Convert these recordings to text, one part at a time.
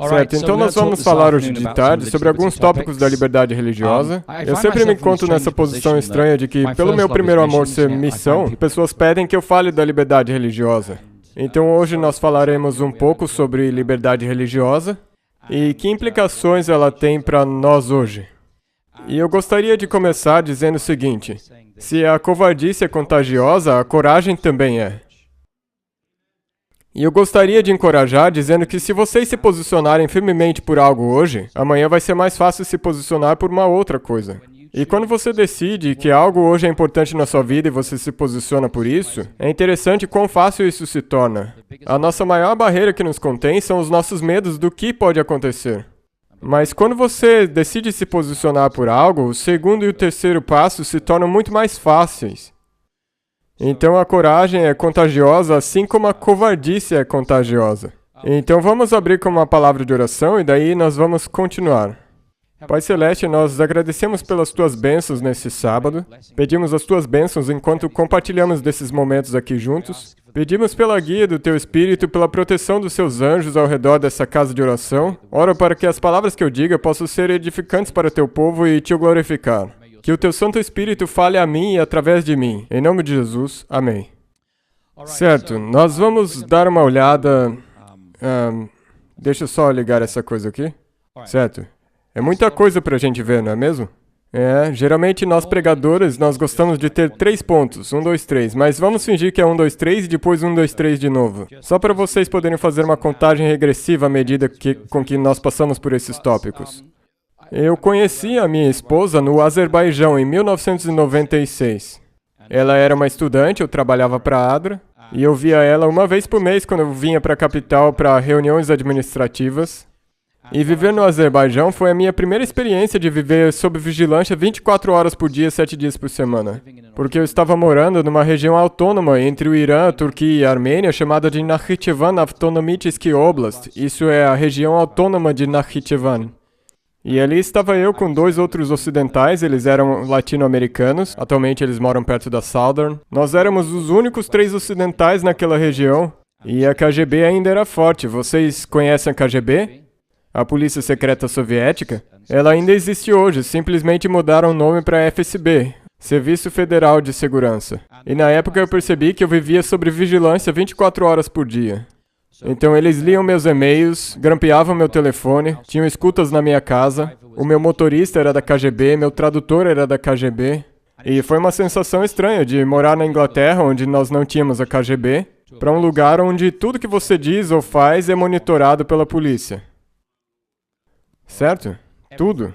Certo, então nós vamos falar hoje de tarde sobre alguns tópicos da liberdade religiosa. Eu sempre me encontro nessa posição estranha de que, pelo meu primeiro amor ser missão, pessoas pedem que eu fale da liberdade religiosa. Então hoje nós falaremos um pouco sobre liberdade religiosa e que implicações ela tem para nós hoje. E eu gostaria de começar dizendo o seguinte: se a covardice é contagiosa, a coragem também é. E eu gostaria de encorajar dizendo que se vocês se posicionarem firmemente por algo hoje, amanhã vai ser mais fácil se posicionar por uma outra coisa. E quando você decide que algo hoje é importante na sua vida e você se posiciona por isso, é interessante quão fácil isso se torna. A nossa maior barreira que nos contém são os nossos medos do que pode acontecer. Mas quando você decide se posicionar por algo, o segundo e o terceiro passo se tornam muito mais fáceis. Então a coragem é contagiosa, assim como a covardice é contagiosa. Então vamos abrir com uma palavra de oração e daí nós vamos continuar. Pai Celeste, nós agradecemos pelas Tuas bênçãos nesse sábado. Pedimos as Tuas bênçãos enquanto compartilhamos desses momentos aqui juntos. Pedimos pela guia do Teu Espírito, pela proteção dos Seus anjos ao redor dessa casa de oração. Oro para que as palavras que eu diga possam ser edificantes para Teu povo e Te glorificar. Que o Teu Santo Espírito fale a mim e através de mim. Em nome de Jesus, amém. Certo, nós vamos dar uma olhada... deixa eu só ligar essa coisa aqui. Certo. É muita coisa para a gente ver, não é mesmo? Geralmente nós pregadores, nós gostamos de ter 3 pontos, 1, 2, 3, mas vamos fingir que é 1, 2, 3 e depois 1, 2, 3 de novo. Só para vocês poderem fazer uma contagem regressiva à medida com que nós passamos por esses tópicos. Eu conheci a minha esposa no Azerbaijão em 1996. Ela era uma estudante, eu trabalhava para a ADRA, e eu via ela uma vez por mês quando eu vinha para a capital para reuniões administrativas. E viver no Azerbaijão foi a minha primeira experiência de viver sob vigilância 24 horas por dia, 7 dias por semana. Porque eu estava morando numa região autônoma entre o Irã, a Turquia e a Armênia, chamada de Nakhchivan Autonomический Oblast. Isso é a região autônoma de Nakhchivan. E ali estava eu com 2 outros ocidentais, eles eram latino-americanos, atualmente eles moram perto da Southern. Nós éramos os únicos 3 ocidentais naquela região, e a KGB ainda era forte. Vocês conhecem a KGB? A Polícia Secreta Soviética? Ela ainda existe hoje, simplesmente mudaram o nome para FSB, Serviço Federal de Segurança. E na época eu percebi que eu vivia sob vigilância 24 horas por dia. Então eles liam meus e-mails, grampeavam meu telefone, tinham escutas na minha casa, o meu motorista era da KGB, meu tradutor era da KGB. E foi uma sensação estranha de morar na Inglaterra, onde nós não tínhamos a KGB, para um lugar onde tudo que você diz ou faz é monitorado pela polícia. Certo? Tudo.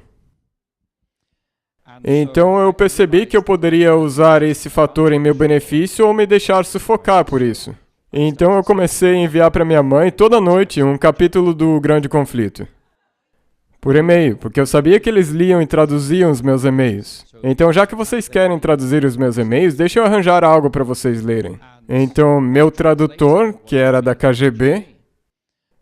Então eu percebi que eu poderia usar esse fator em meu benefício ou me deixar sufocar por isso. Então eu comecei a enviar para minha mãe toda noite um capítulo do Grande Conflito. Por e-mail, porque eu sabia que eles liam e traduziam os meus e-mails. Então já que vocês querem traduzir os meus e-mails, deixa eu arranjar algo para vocês lerem. Então meu tradutor, que era da KGB,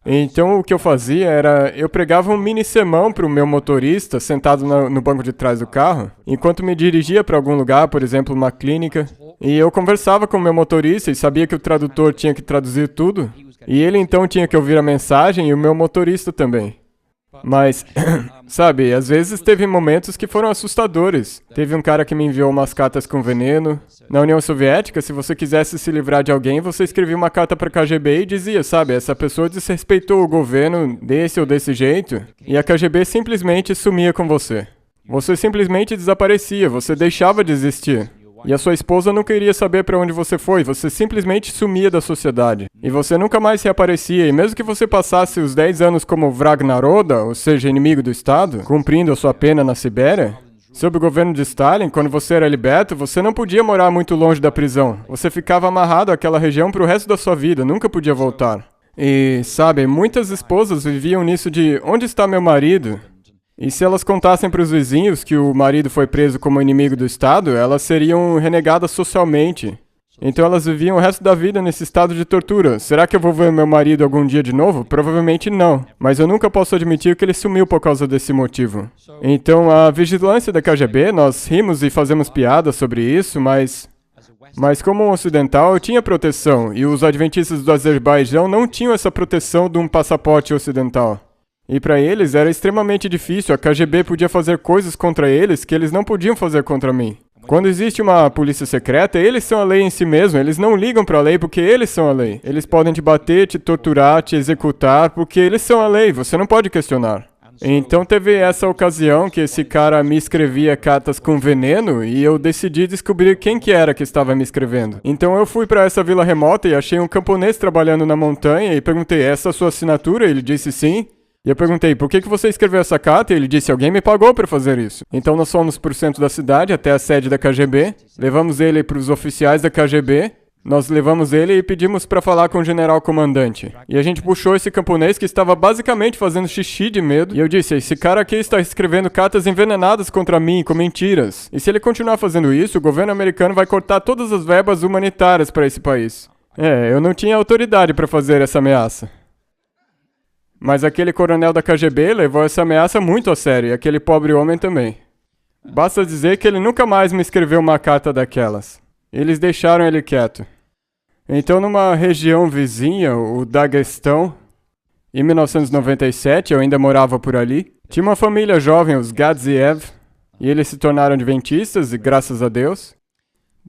então o que eu fazia era, eu pregava um mini sermão para o meu motorista sentado no banco de trás do carro, enquanto me dirigia para algum lugar, por exemplo, uma clínica, e eu conversava com o meu motorista e sabia que o tradutor tinha que traduzir tudo, e ele então tinha que ouvir a mensagem e o meu motorista também. Mas, sabe, às vezes teve momentos que foram assustadores. Teve um cara que me enviou umas cartas com veneno. Na União Soviética, se você quisesse se livrar de alguém, você escrevia uma carta para a KGB e dizia, sabe, essa pessoa desrespeitou o governo desse ou desse jeito, e a KGB simplesmente sumia com você. Você simplesmente desaparecia, você deixava de existir. E a sua esposa nunca iria saber para onde você foi, você simplesmente sumia da sociedade. E você nunca mais reaparecia, e mesmo que você passasse os 10 anos como Vrag Naroda, ou seja, inimigo do Estado, cumprindo a sua pena na Sibéria, sob o governo de Stalin, quando você era liberto, você não podia morar muito longe da prisão. Você ficava amarrado àquela região para o resto da sua vida, nunca podia voltar. E, sabe, muitas esposas viviam nisso de, onde está meu marido? E se elas contassem para os vizinhos que o marido foi preso como inimigo do Estado, elas seriam renegadas socialmente. Então elas viviam o resto da vida nesse estado de tortura. Será que eu vou ver meu marido algum dia de novo? Provavelmente não. Mas eu nunca posso admitir que ele sumiu por causa desse motivo. Então a vigilância da KGB, nós rimos e fazemos piadas sobre isso, mas como um ocidental eu tinha proteção. E os adventistas do Azerbaijão não tinham essa proteção de um passaporte ocidental. E para eles era extremamente difícil, a KGB podia fazer coisas contra eles que eles não podiam fazer contra mim. Quando existe uma polícia secreta, eles são a lei em si mesmo, eles não ligam para a lei porque eles são a lei. Eles podem te bater, te torturar, te executar porque eles são a lei, você não pode questionar. Então teve essa ocasião que esse cara me escrevia cartas com veneno e eu decidi descobrir quem que era que estava me escrevendo. Então eu fui para essa vila remota e achei um camponês trabalhando na montanha e perguntei, essa é a sua assinatura? Ele disse sim. E eu perguntei, por que você escreveu essa carta? E ele disse, alguém me pagou para fazer isso. Então nós fomos para o centro da cidade, até a sede da KGB, levamos ele para os oficiais da KGB, nós levamos ele e pedimos para falar com o general comandante. E a gente puxou esse camponês que estava basicamente fazendo xixi de medo. E eu disse, esse cara aqui está escrevendo cartas envenenadas contra mim, com mentiras. E se ele continuar fazendo isso, o governo americano vai cortar todas as verbas humanitárias para esse país. Eu não tinha autoridade para fazer essa ameaça. Mas aquele coronel da KGB levou essa ameaça muito a sério, e aquele pobre homem também. Basta dizer que ele nunca mais me escreveu uma carta daquelas. Eles deixaram ele quieto. Então, numa região vizinha, o Daguestão, em 1997, eu ainda morava por ali, tinha uma família jovem, os Gadziev, e eles se tornaram adventistas, e graças a Deus.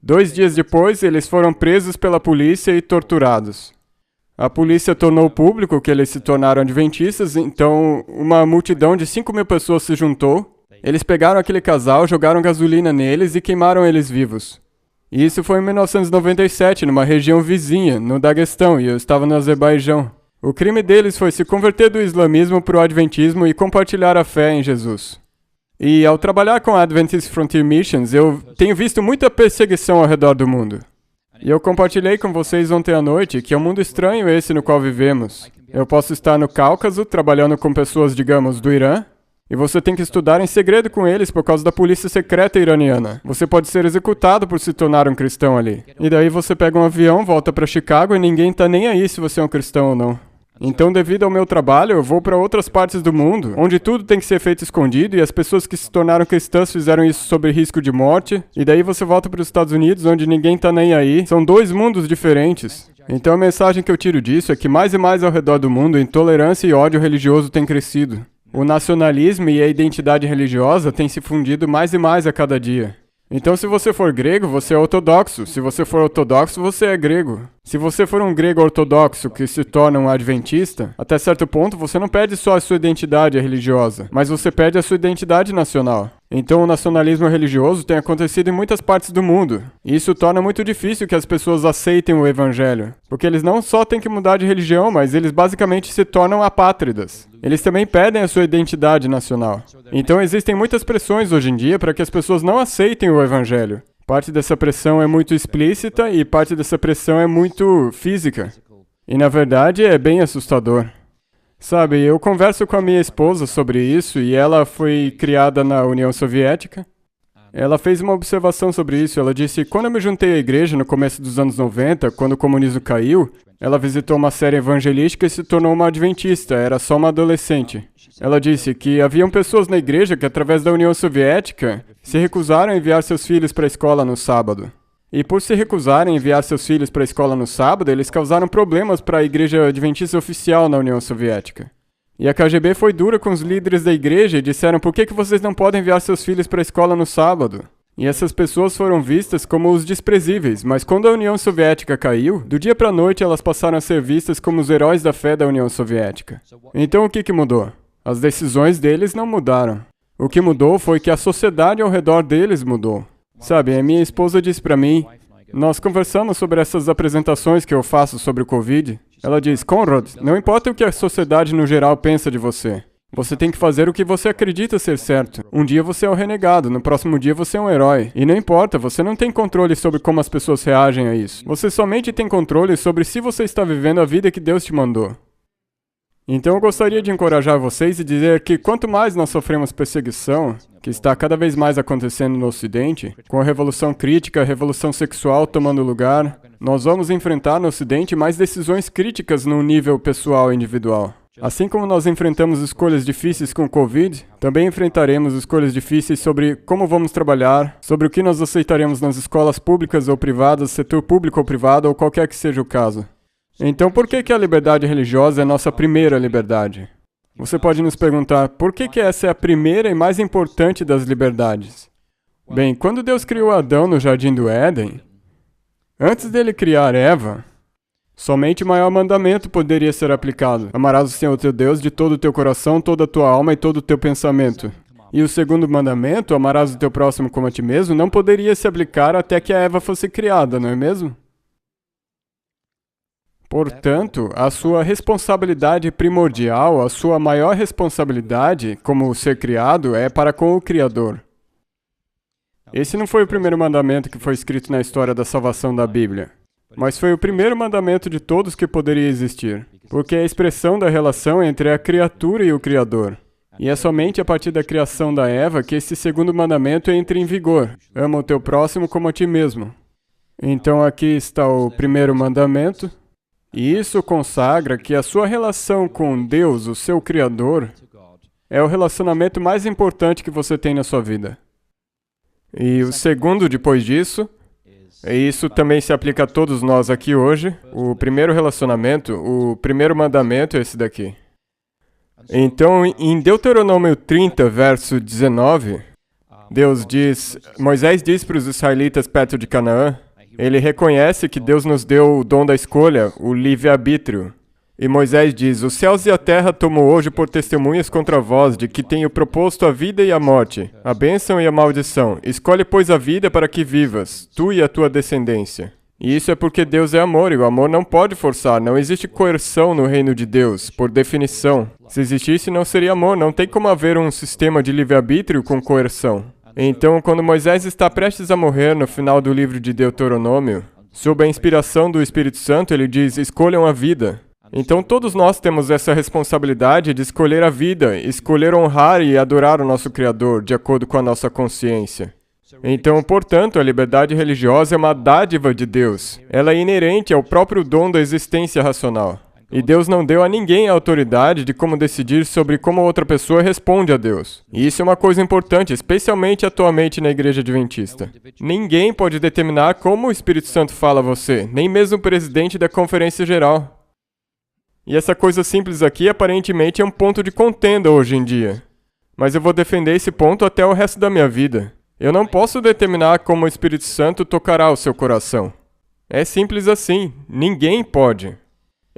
2 dias depois, eles foram presos pela polícia e torturados. A polícia tornou público que eles se tornaram adventistas, então uma multidão de 5.000 pessoas se juntou. Eles pegaram aquele casal, jogaram gasolina neles e queimaram eles vivos. E isso foi em 1997, numa região vizinha, no Daguestão, e eu estava no Azerbaijão. O crime deles foi se converter do islamismo para o adventismo e compartilhar a fé em Jesus. E ao trabalhar com a Adventist Frontier Missions, eu tenho visto muita perseguição ao redor do mundo. E eu compartilhei com vocês ontem à noite que é um mundo estranho esse no qual vivemos. Eu posso estar no Cáucaso, trabalhando com pessoas, digamos, do Irã, e você tem que estudar em segredo com eles por causa da polícia secreta iraniana. Você pode ser executado por se tornar um cristão ali. E daí você pega um avião, volta para Chicago e ninguém tá nem aí se você é um cristão ou não. Então, devido ao meu trabalho, eu vou para outras partes do mundo, onde tudo tem que ser feito escondido e as pessoas que se tornaram cristãs fizeram isso sob risco de morte. E daí você volta para os Estados Unidos, onde ninguém tá nem aí. São 2 mundos diferentes. Então a mensagem que eu tiro disso é que mais e mais ao redor do mundo, intolerância e ódio religioso têm crescido. O nacionalismo e a identidade religiosa têm se fundido mais e mais a cada dia. Então, se você for grego, você é ortodoxo. Se você for ortodoxo, você é grego. Se você for um grego ortodoxo que se torna um adventista, até certo ponto você não perde só a sua identidade religiosa, mas você perde a sua identidade nacional. Então, o nacionalismo religioso tem acontecido em muitas partes do mundo. E isso torna muito difícil que as pessoas aceitem o evangelho. Porque eles não só têm que mudar de religião, mas eles basicamente se tornam apátridas. Eles também perdem a sua identidade nacional. Então, existem muitas pressões hoje em dia para que as pessoas não aceitem o evangelho. Parte dessa pressão é muito explícita e parte dessa pressão é muito física. E, na verdade, é bem assustador. Sabe, eu converso com a minha esposa sobre isso e ela foi criada na União Soviética. Ela fez uma observação sobre isso. Ela disse, quando eu me juntei à igreja no começo dos anos 90, quando o comunismo caiu, ela visitou uma série evangelística e se tornou uma adventista, era só uma adolescente. Ela disse que haviam pessoas na igreja que, através da União Soviética, se recusaram a enviar seus filhos para a escola no sábado. E por se recusarem a enviar seus filhos para a escola no sábado, eles causaram problemas para a igreja adventista oficial na União Soviética. E a KGB foi dura com os líderes da igreja e disseram, por que vocês não podem enviar seus filhos para a escola no sábado? E essas pessoas foram vistas como os desprezíveis, mas quando a União Soviética caiu, do dia para a noite elas passaram a ser vistas como os heróis da fé da União Soviética. Então o que mudou? As decisões deles não mudaram. O que mudou foi que a sociedade ao redor deles mudou. Sabe, a minha esposa disse para mim, nós conversamos sobre essas apresentações que eu faço sobre o Covid. Ela diz, Conrad, não importa o que a sociedade no geral pensa de você. Você tem que fazer o que você acredita ser certo. Um dia você é o renegado, no próximo dia você é um herói. E não importa, você não tem controle sobre como as pessoas reagem a isso. Você somente tem controle sobre se você está vivendo a vida que Deus te mandou. Então eu gostaria de encorajar vocês e dizer que quanto mais nós sofremos perseguição, que está cada vez mais acontecendo no Ocidente, com a revolução crítica, a revolução sexual tomando lugar, nós vamos enfrentar no Ocidente mais decisões críticas no nível pessoal e individual. Assim como nós enfrentamos escolhas difíceis com o Covid, também enfrentaremos escolhas difíceis sobre como vamos trabalhar, sobre o que nós aceitaremos nas escolas públicas ou privadas, setor público ou privado, ou qualquer que seja o caso. Então, por que a liberdade religiosa é a nossa primeira liberdade? Você pode nos perguntar, por que essa é a primeira e mais importante das liberdades? Bem, quando Deus criou Adão no Jardim do Éden, antes dele criar Eva, somente o maior mandamento poderia ser aplicado. Amarás o Senhor teu Deus de todo o teu coração, toda a tua alma e todo o teu pensamento. E o segundo mandamento, amarás o teu próximo como a ti mesmo, não poderia se aplicar até que a Eva fosse criada, não é mesmo? Portanto, a sua responsabilidade primordial, a sua maior responsabilidade como ser criado é para com o Criador. Esse não foi o primeiro mandamento que foi escrito na história da salvação da Bíblia, mas foi o primeiro mandamento de todos que poderia existir, porque é a expressão da relação entre a criatura e o Criador. E é somente a partir da criação da Eva que esse segundo mandamento entra em vigor. Ama o teu próximo como a ti mesmo. Então aqui está o primeiro mandamento. E isso consagra que a sua relação com Deus, o seu Criador, é o relacionamento mais importante que você tem na sua vida. E o segundo, depois disso, e isso também se aplica a todos nós aqui hoje, o primeiro relacionamento, o primeiro mandamento é esse daqui. Então, em Deuteronômio 30, verso 19, Moisés diz para os israelitas perto de Canaã, ele reconhece que Deus nos deu o dom da escolha, o livre-arbítrio. E Moisés diz, os céus e a terra tomo hoje por testemunhas contra vós de que tenho proposto a vida e a morte, a bênção e a maldição. Escolhe, pois, a vida para que vivas, tu e a tua descendência. E isso é porque Deus é amor, e o amor não pode forçar, não existe coerção no reino de Deus, por definição. Se existisse, não seria amor, não tem como haver um sistema de livre-arbítrio com coerção. Então, quando Moisés está prestes a morrer no final do livro de Deuteronômio, sob a inspiração do Espírito Santo, ele diz, escolham a vida. Então, todos nós temos essa responsabilidade de escolher a vida, escolher honrar e adorar o nosso Criador, de acordo com a nossa consciência. Então, portanto, a liberdade religiosa é uma dádiva de Deus. Ela é inerente ao próprio dom da existência racional. E Deus não deu a ninguém a autoridade de como decidir sobre como outra pessoa responde a Deus. E isso é uma coisa importante, especialmente atualmente na Igreja Adventista. Ninguém pode determinar como o Espírito Santo fala a você, nem mesmo o presidente da Conferência Geral. E essa coisa simples aqui aparentemente é um ponto de contenda hoje em dia. Mas eu vou defender esse ponto até o resto da minha vida. Eu não posso determinar como o Espírito Santo tocará o seu coração. É simples assim, ninguém pode.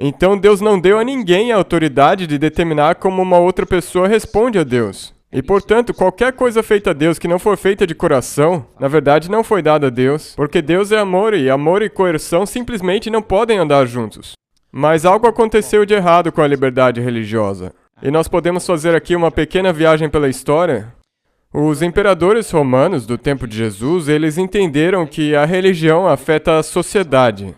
Então Deus não deu a ninguém a autoridade de determinar como uma outra pessoa responde a Deus. E portanto, qualquer coisa feita a Deus que não for feita de coração, na verdade não foi dada a Deus, porque Deus é amor e coerção simplesmente não podem andar juntos. Mas algo aconteceu de errado com a liberdade religiosa. E nós podemos fazer aqui uma pequena viagem pela história. Os imperadores romanos do tempo de Jesus, eles entenderam que a religião afeta a sociedade.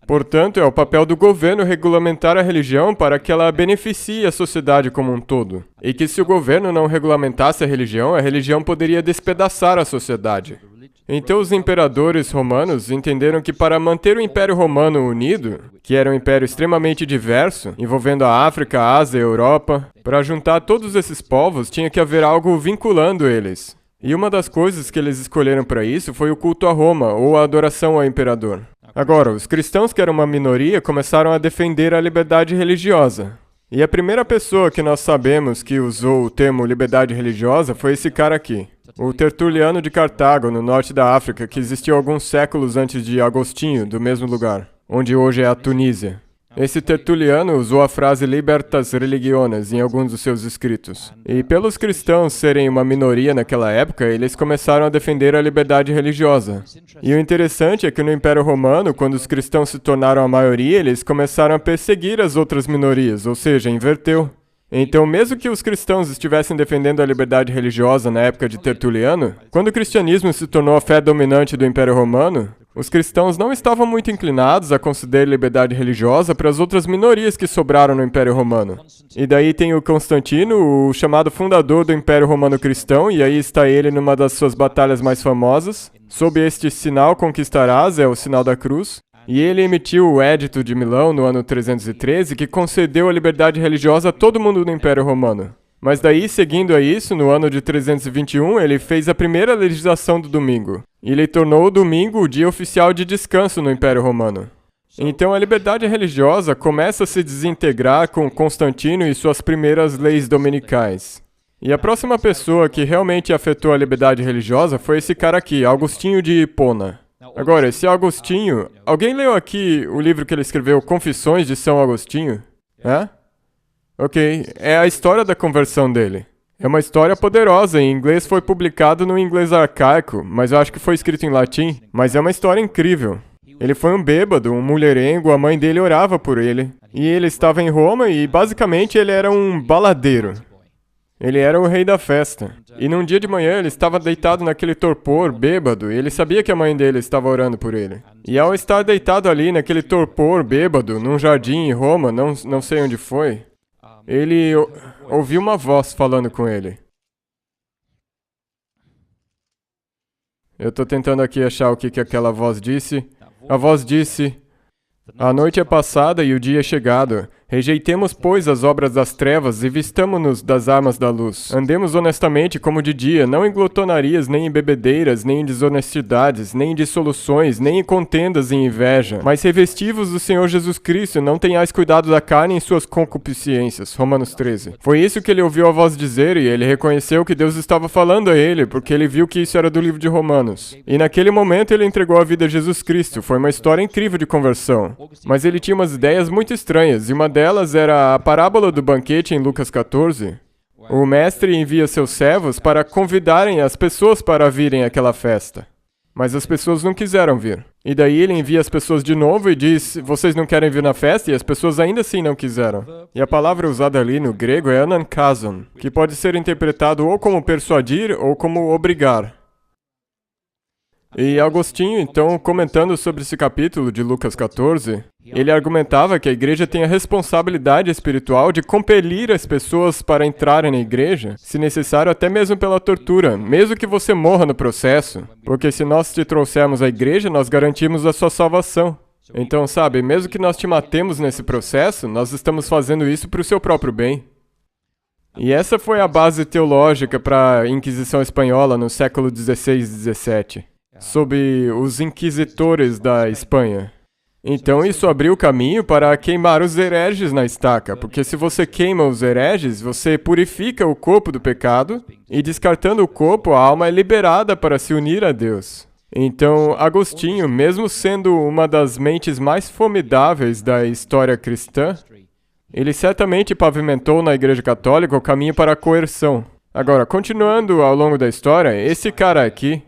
Portanto, é o papel do governo regulamentar a religião para que ela beneficie a sociedade como um todo. E que se o governo não regulamentasse a religião poderia despedaçar a sociedade. Então os imperadores romanos entenderam que para manter o Império Romano unido, que era um império extremamente diverso, envolvendo a África, a Ásia e a Europa, para juntar todos esses povos tinha que haver algo vinculando eles. E uma das coisas que eles escolheram para isso foi o culto a Roma, ou a adoração ao imperador. Agora, os cristãos, que eram uma minoria, começaram a defender a liberdade religiosa. E a primeira pessoa que nós sabemos que usou o termo liberdade religiosa foi esse cara aqui, o Tertuliano de Cartago, no norte da África, que existiu alguns séculos antes de Agostinho, do mesmo lugar, onde hoje é a Tunísia. Esse Tertuliano usou a frase libertas religiones em alguns dos seus escritos. E pelos cristãos serem uma minoria naquela época, eles começaram a defender a liberdade religiosa. E o interessante é que no Império Romano, quando os cristãos se tornaram a maioria, eles começaram a perseguir as outras minorias, ou seja, inverteu. Então, mesmo que os cristãos estivessem defendendo a liberdade religiosa na época de Tertuliano, quando o cristianismo se tornou a fé dominante do Império Romano, os cristãos não estavam muito inclinados a conceder liberdade religiosa para as outras minorias que sobraram no Império Romano. E daí tem o Constantino, o chamado fundador do Império Romano Cristão, e aí está ele numa das suas batalhas mais famosas. Sob este sinal conquistarás, é o sinal da cruz. E ele emitiu o Édito de Milão no ano 313, que concedeu a liberdade religiosa a todo mundo no Império Romano. Mas daí, seguindo a isso, no ano de 321, ele fez a primeira legislação do domingo. E ele tornou o domingo o dia oficial de descanso no Império Romano. Então a liberdade religiosa começa a se desintegrar com Constantino e suas primeiras leis dominicais. E a próxima pessoa que realmente afetou a liberdade religiosa foi esse cara aqui, Agostinho de Hipona. Agora, esse Agostinho... Alguém leu aqui o livro que ele escreveu, Confissões de São Agostinho? É? Ok, é a história da conversão dele. É uma história poderosa, em inglês foi publicado no inglês arcaico, mas eu acho que foi escrito em latim. Mas é uma história incrível. Ele foi um bêbado, um mulherengo, a mãe dele orava por ele. E ele estava em Roma e basicamente ele era um baladeiro. Ele era o rei da festa. E num dia de manhã ele estava deitado naquele torpor, bêbado, e ele sabia que a mãe dele estava orando por ele. E ao estar deitado ali naquele torpor, bêbado, num jardim em Roma, não sei onde foi, ele ouviu uma voz falando com ele. Eu estou tentando aqui achar o que aquela voz disse. A voz disse: "A noite é passada e o dia é chegado. Rejeitemos, pois, as obras das trevas e vistamo-nos das armas da luz. Andemos honestamente como de dia, não em glutonarias, nem em bebedeiras, nem em desonestidades, nem em dissoluções, nem em contendas e inveja. Mas revesti-vos do Senhor Jesus Cristo, não tenhais cuidado da carne em suas concupiscências." Romanos 13. Foi isso que ele ouviu a voz dizer e ele reconheceu que Deus estava falando a ele, porque ele viu que isso era do livro de Romanos. E naquele momento ele entregou a vida a Jesus Cristo. Foi uma história incrível de conversão. Mas ele tinha umas ideias muito estranhas, e uma delas era a parábola do banquete em Lucas 14. O mestre envia seus servos para convidarem as pessoas para virem àquela festa. Mas as pessoas não quiseram vir. E daí ele envia as pessoas de novo e diz: "Vocês não querem vir na festa?" E as pessoas ainda assim não quiseram. E a palavra usada ali no grego é anankazon, que pode ser interpretado ou como persuadir ou como obrigar. E Agostinho, então, comentando sobre esse capítulo de Lucas 14, ele argumentava que a igreja tem a responsabilidade espiritual de compelir as pessoas para entrarem na igreja, se necessário até mesmo pela tortura, mesmo que você morra no processo, porque se nós te trouxermos à igreja, nós garantimos a sua salvação. Então, sabe, mesmo que nós te matemos nesse processo, nós estamos fazendo isso para o seu próprio bem. E essa foi a base teológica para a Inquisição Espanhola no século XVI e XVII. Sob os inquisitores da Espanha. Então isso abriu caminho para queimar os hereges na estaca, porque se você queima os hereges, você purifica o corpo do pecado, e descartando o corpo, a alma é liberada para se unir a Deus. Então, Agostinho, mesmo sendo uma das mentes mais formidáveis da história cristã, ele certamente pavimentou na Igreja Católica o caminho para a coerção. Agora, continuando ao longo da história, esse cara aqui,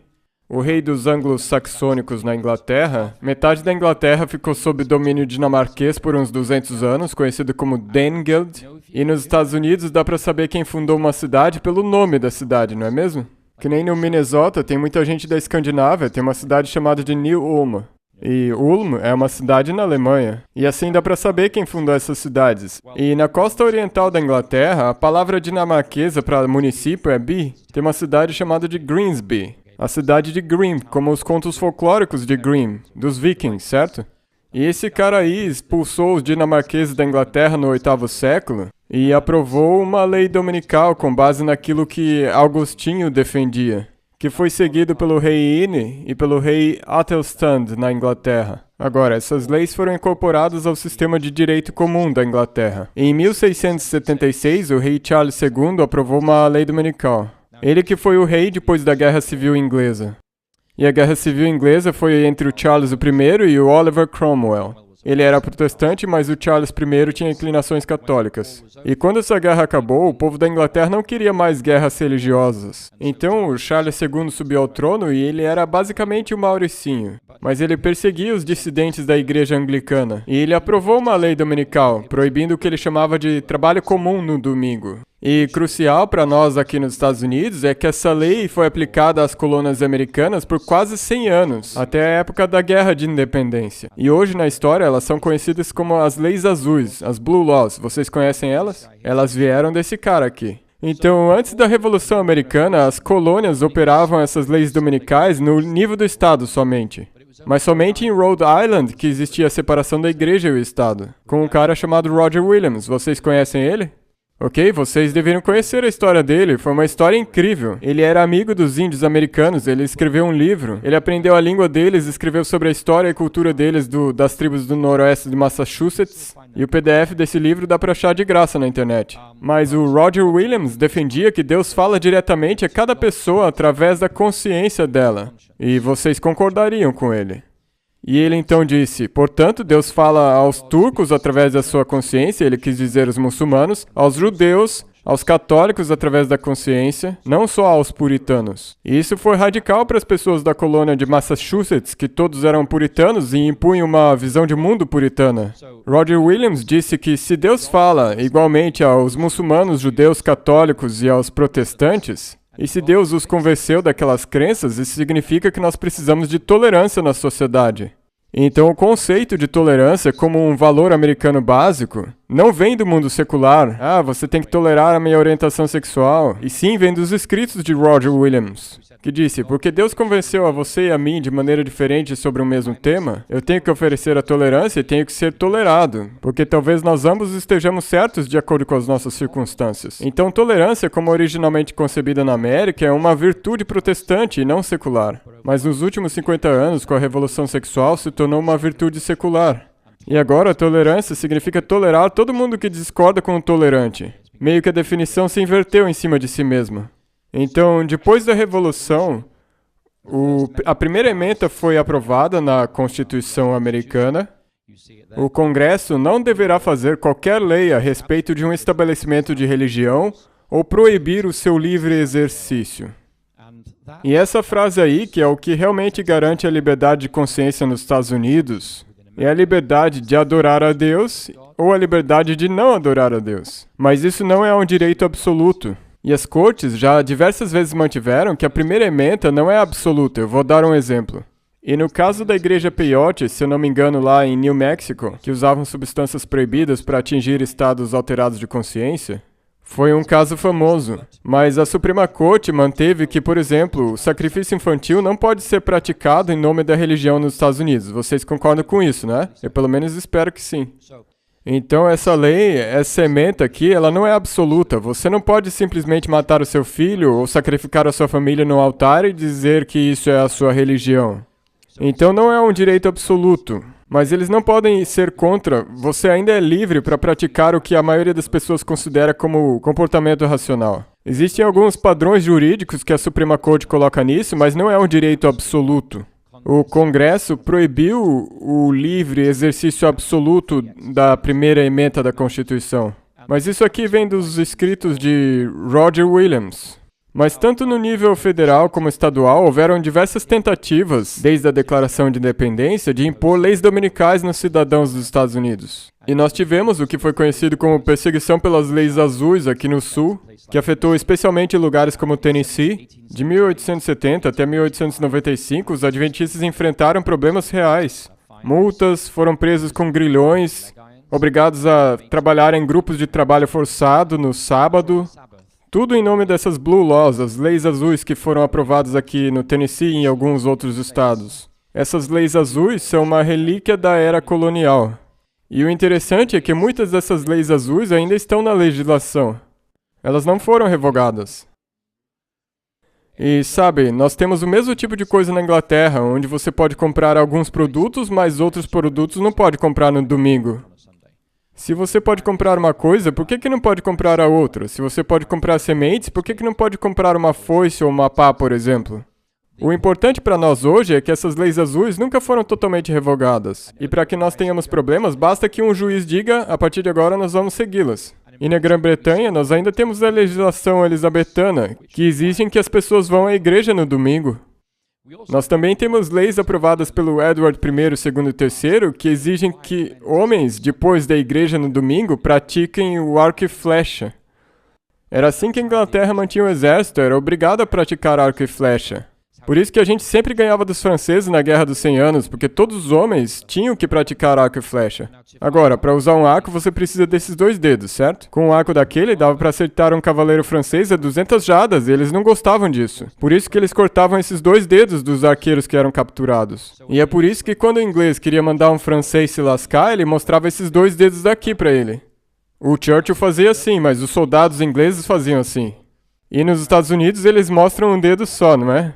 o rei dos anglo-saxônicos na Inglaterra, metade da Inglaterra ficou sob domínio dinamarquês por uns 200 anos, conhecido como Danegeld. E nos Estados Unidos dá pra saber quem fundou uma cidade pelo nome da cidade, não é mesmo? Que nem no Minnesota, tem muita gente da Escandinávia, tem uma cidade chamada de New Ulm. E Ulm é uma cidade na Alemanha. E assim dá pra saber quem fundou essas cidades. E na costa oriental da Inglaterra, a palavra dinamarquesa para município é by. Tem uma cidade chamada de Grimsby. A cidade de Grimm, como os contos folclóricos de Grimm, dos vikings, certo? E esse cara aí expulsou os dinamarqueses da Inglaterra no 8º século e aprovou uma lei dominical com base naquilo que Agostinho defendia, que foi seguido pelo rei Ine e pelo rei Athelstan na Inglaterra. Agora, essas leis foram incorporadas ao sistema de direito comum da Inglaterra. Em 1676, o rei Charles II aprovou uma lei dominical. Ele que foi o rei depois da Guerra Civil Inglesa. E a Guerra Civil Inglesa foi entre o Charles I e o Oliver Cromwell. Ele era protestante, mas o Charles I tinha inclinações católicas. E quando essa guerra acabou, o povo da Inglaterra não queria mais guerras religiosas. Então o Charles II subiu ao trono e ele era basicamente o Mauricinho. Mas ele perseguia os dissidentes da igreja anglicana. E ele aprovou uma lei dominical, proibindo o que ele chamava de trabalho comum no domingo. E crucial para nós aqui nos Estados Unidos é que essa lei foi aplicada às colônias americanas por quase 100 anos, até a época da Guerra de Independência. E hoje na história elas são conhecidas como as Leis Azuis, as Blue Laws. Vocês conhecem elas? Elas vieram desse cara aqui. Então, antes da Revolução Americana, as colônias operavam essas leis dominicais no nível do Estado somente. Mas somente em Rhode Island que existia a separação da igreja e o Estado, com um cara chamado Roger Williams. Vocês conhecem ele? Ok? Vocês deveriam conhecer a história dele, foi uma história incrível. Ele era amigo dos índios americanos, ele escreveu um livro, ele aprendeu a língua deles, escreveu sobre a história e cultura deles das tribos do noroeste de Massachusetts, e o PDF desse livro dá pra achar de graça na internet. Mas o Roger Williams defendia que Deus fala diretamente a cada pessoa através da consciência dela, e vocês concordariam com ele. E ele então disse, portanto, Deus fala aos turcos através da sua consciência, ele quis dizer os muçulmanos, aos judeus, aos católicos através da consciência, não só aos puritanos. E isso foi radical para as pessoas da colônia de Massachusetts, que todos eram puritanos e impunham uma visão de mundo puritana. Roger Williams disse que se Deus fala igualmente aos muçulmanos, judeus, católicos e aos protestantes, e se Deus os convenceu daquelas crenças, isso significa que nós precisamos de tolerância na sociedade. Então, o conceito de tolerância como um valor americano básico não vem do mundo secular. Ah, você tem que tolerar a minha orientação sexual. E sim, vem dos escritos de Roger Williams, que disse, porque Deus convenceu a você e a mim de maneira diferente sobre o mesmo tema, eu tenho que oferecer a tolerância e tenho que ser tolerado, porque talvez nós ambos estejamos certos de acordo com as nossas circunstâncias. Então, tolerância, como originalmente concebida na América, é uma virtude protestante e não secular. Mas nos últimos 50 anos, com a revolução sexual, se tornou uma virtude secular. E agora, a tolerância significa tolerar todo mundo que discorda com o tolerante. Meio que a definição se inverteu em cima de si mesma. Então, depois da Revolução, a primeira emenda foi aprovada na Constituição americana. O Congresso não deverá fazer qualquer lei a respeito de um estabelecimento de religião ou proibir o seu livre exercício. E essa frase aí, que é o que realmente garante a liberdade de consciência nos Estados Unidos, é a liberdade de adorar a Deus ou a liberdade de não adorar a Deus. Mas isso não é um direito absoluto. E as cortes já diversas vezes mantiveram que a primeira ementa não é absoluta. Eu vou dar um exemplo. E no caso da igreja Peyote, se eu não me engano lá em New Mexico, que usavam substâncias proibidas para atingir estados alterados de consciência, foi um caso famoso. Mas a Suprema Corte manteve que, por exemplo, o sacrifício infantil não pode ser praticado em nome da religião nos Estados Unidos. Vocês concordam com isso, né? Eu pelo menos espero que sim. Então, essa lei, essa ementa aqui, ela não é absoluta. Você não pode simplesmente matar o seu filho ou sacrificar a sua família no altar e dizer que isso é a sua religião. Então, não é um direito absoluto. Mas eles não podem ser contra. Você ainda é livre para praticar o que a maioria das pessoas considera como comportamento racional. Existem alguns padrões jurídicos que a Suprema Corte coloca nisso, mas não é um direito absoluto. O Congresso proibiu o livre exercício absoluto da primeira ementa da Constituição. Mas isso aqui vem dos escritos de Roger Williams. Mas tanto no nível federal como estadual, houveram diversas tentativas, desde a Declaração de Independência, de impor leis dominicais nos cidadãos dos Estados Unidos. E nós tivemos o que foi conhecido como perseguição pelas leis azuis aqui no Sul, que afetou especialmente lugares como Tennessee. De 1870 até 1895, os adventistas enfrentaram problemas reais. Multas, foram presos com grilhões, obrigados a trabalhar em grupos de trabalho forçado no sábado. Tudo em nome dessas Blue Laws, as leis azuis que foram aprovadas aqui no Tennessee e em alguns outros estados. Essas leis azuis são uma relíquia da era colonial. E o interessante é que muitas dessas leis azuis ainda estão na legislação. Elas não foram revogadas. E sabe, nós temos o mesmo tipo de coisa na Inglaterra, onde você pode comprar alguns produtos, mas outros produtos não pode comprar no domingo. Se você pode comprar uma coisa, por que não pode comprar a outra? Se você pode comprar sementes, por que não pode comprar uma foice ou uma pá, por exemplo? O importante para nós hoje é que essas leis azuis nunca foram totalmente revogadas. E para que nós tenhamos problemas, basta que um juiz diga, a partir de agora nós vamos segui-las. E na Grã-Bretanha, nós ainda temos a legislação elizabetana, que exige que as pessoas vão à igreja no domingo. Nós também temos leis aprovadas pelo Edward I, II e III que exigem que homens, depois da igreja no domingo, pratiquem o arco e flecha. Era assim que a Inglaterra mantinha o exército, era obrigado a praticar arco e flecha. Por isso que a gente sempre ganhava dos franceses na Guerra dos 100 Anos, porque todos os homens tinham que praticar arco e flecha. Agora, para usar um arco, você precisa desses dois dedos, certo? Com um arco daquele, dava para acertar um cavaleiro francês a 200 jardas, e eles não gostavam disso. Por isso que eles cortavam esses dois dedos dos arqueiros que eram capturados. E é por isso que quando o inglês queria mandar um francês se lascar, ele mostrava esses dois dedos daqui para ele. O Churchill fazia assim, mas os soldados ingleses faziam assim. E nos Estados Unidos eles mostram um dedo só, não é?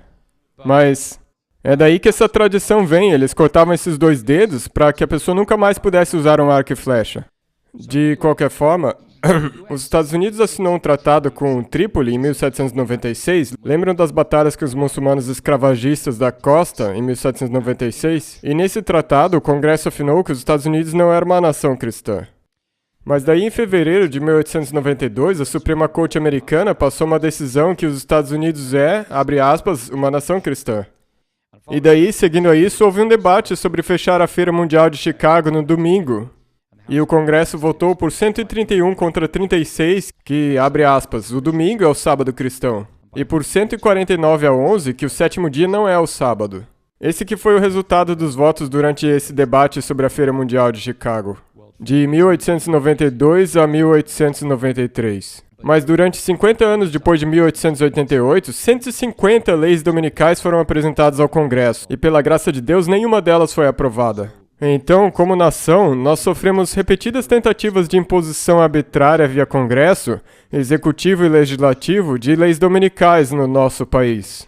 Mas é daí que essa tradição vem, eles cortavam esses dois dedos para que a pessoa nunca mais pudesse usar um arco e flecha. De qualquer forma, os Estados Unidos assinou um tratado com Trípoli em 1796. Lembram das batalhas com os muçulmanos escravagistas da costa em 1796? E nesse tratado, o Congresso afirmou que os Estados Unidos não era uma nação cristã. Mas daí, em fevereiro de 1892, a Suprema Corte americana passou uma decisão que os Estados Unidos é, abre aspas, uma nação cristã. E daí, seguindo a isso, houve um debate sobre fechar a Feira Mundial de Chicago no domingo. E o Congresso votou por 131 contra 36, que, abre aspas, o domingo é o sábado cristão. E por 149 a 11, que o sétimo dia não é o sábado. Esse que foi o resultado dos votos durante esse debate sobre a Feira Mundial de Chicago, de 1892 a 1893. Mas durante 50 anos depois de 1888, 150 leis dominicais foram apresentadas ao Congresso, e pela graça de Deus, nenhuma delas foi aprovada. Então, como nação, nós sofremos repetidas tentativas de imposição arbitrária via Congresso, Executivo e Legislativo, de leis dominicais no nosso país.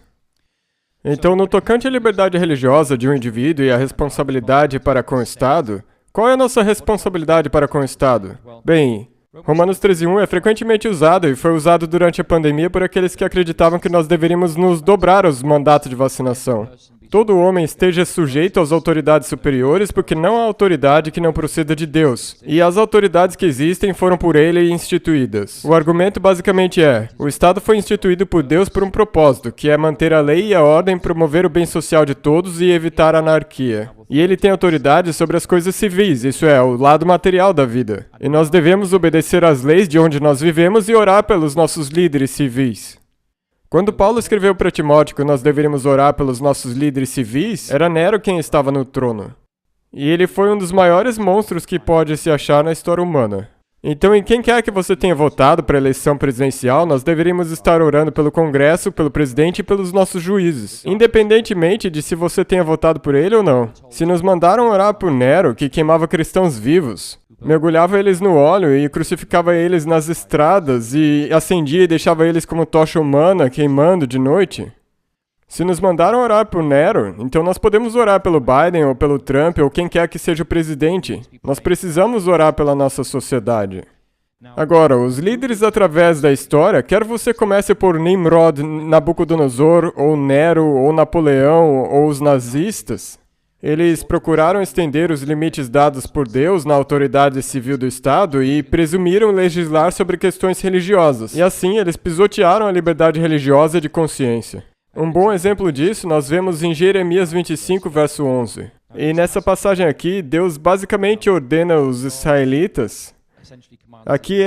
Então, no tocante à liberdade religiosa de um indivíduo e a responsabilidade para com o Estado, qual é a nossa responsabilidade para com o Estado? Bem, Romanos 13:1 é frequentemente usado e foi usado durante a pandemia por aqueles que acreditavam que nós deveríamos nos dobrar aos mandatos de vacinação. Todo homem esteja sujeito às autoridades superiores, porque não há autoridade que não proceda de Deus, e as autoridades que existem foram por ele instituídas. O argumento basicamente é: o Estado foi instituído por Deus por um propósito, que é manter a lei e a ordem, promover o bem social de todos e evitar a anarquia. E ele tem autoridade sobre as coisas civis, isso é, o lado material da vida. E nós devemos obedecer às leis de onde nós vivemos e orar pelos nossos líderes civis. Quando Paulo escreveu para Timóteo que nós deveríamos orar pelos nossos líderes civis, era Nero quem estava no trono. E ele foi um dos maiores monstros que pode se achar na história humana. Então, em quem quer que você tenha votado para a eleição presidencial, nós deveríamos estar orando pelo Congresso, pelo presidente e pelos nossos juízes, independentemente de se você tenha votado por ele ou não. Se nos mandaram orar por Nero, que queimava cristãos vivos, mergulhava eles no óleo e crucificava eles nas estradas e acendia e deixava eles como tocha humana queimando de noite. Se nos mandaram orar por Nero, então nós podemos orar pelo Biden ou pelo Trump ou quem quer que seja o presidente. Nós precisamos orar pela nossa sociedade. Agora, os líderes através da história, quer você comece por Nimrod, Nabucodonosor, ou Nero, ou Napoleão, ou os nazistas, eles procuraram estender os limites dados por Deus na autoridade civil do Estado e presumiram legislar sobre questões religiosas. E assim, eles pisotearam a liberdade religiosa de consciência. Um bom exemplo disso nós vemos em Jeremias 25, verso 11. E nessa passagem aqui, Deus basicamente ordena os israelitas. Aqui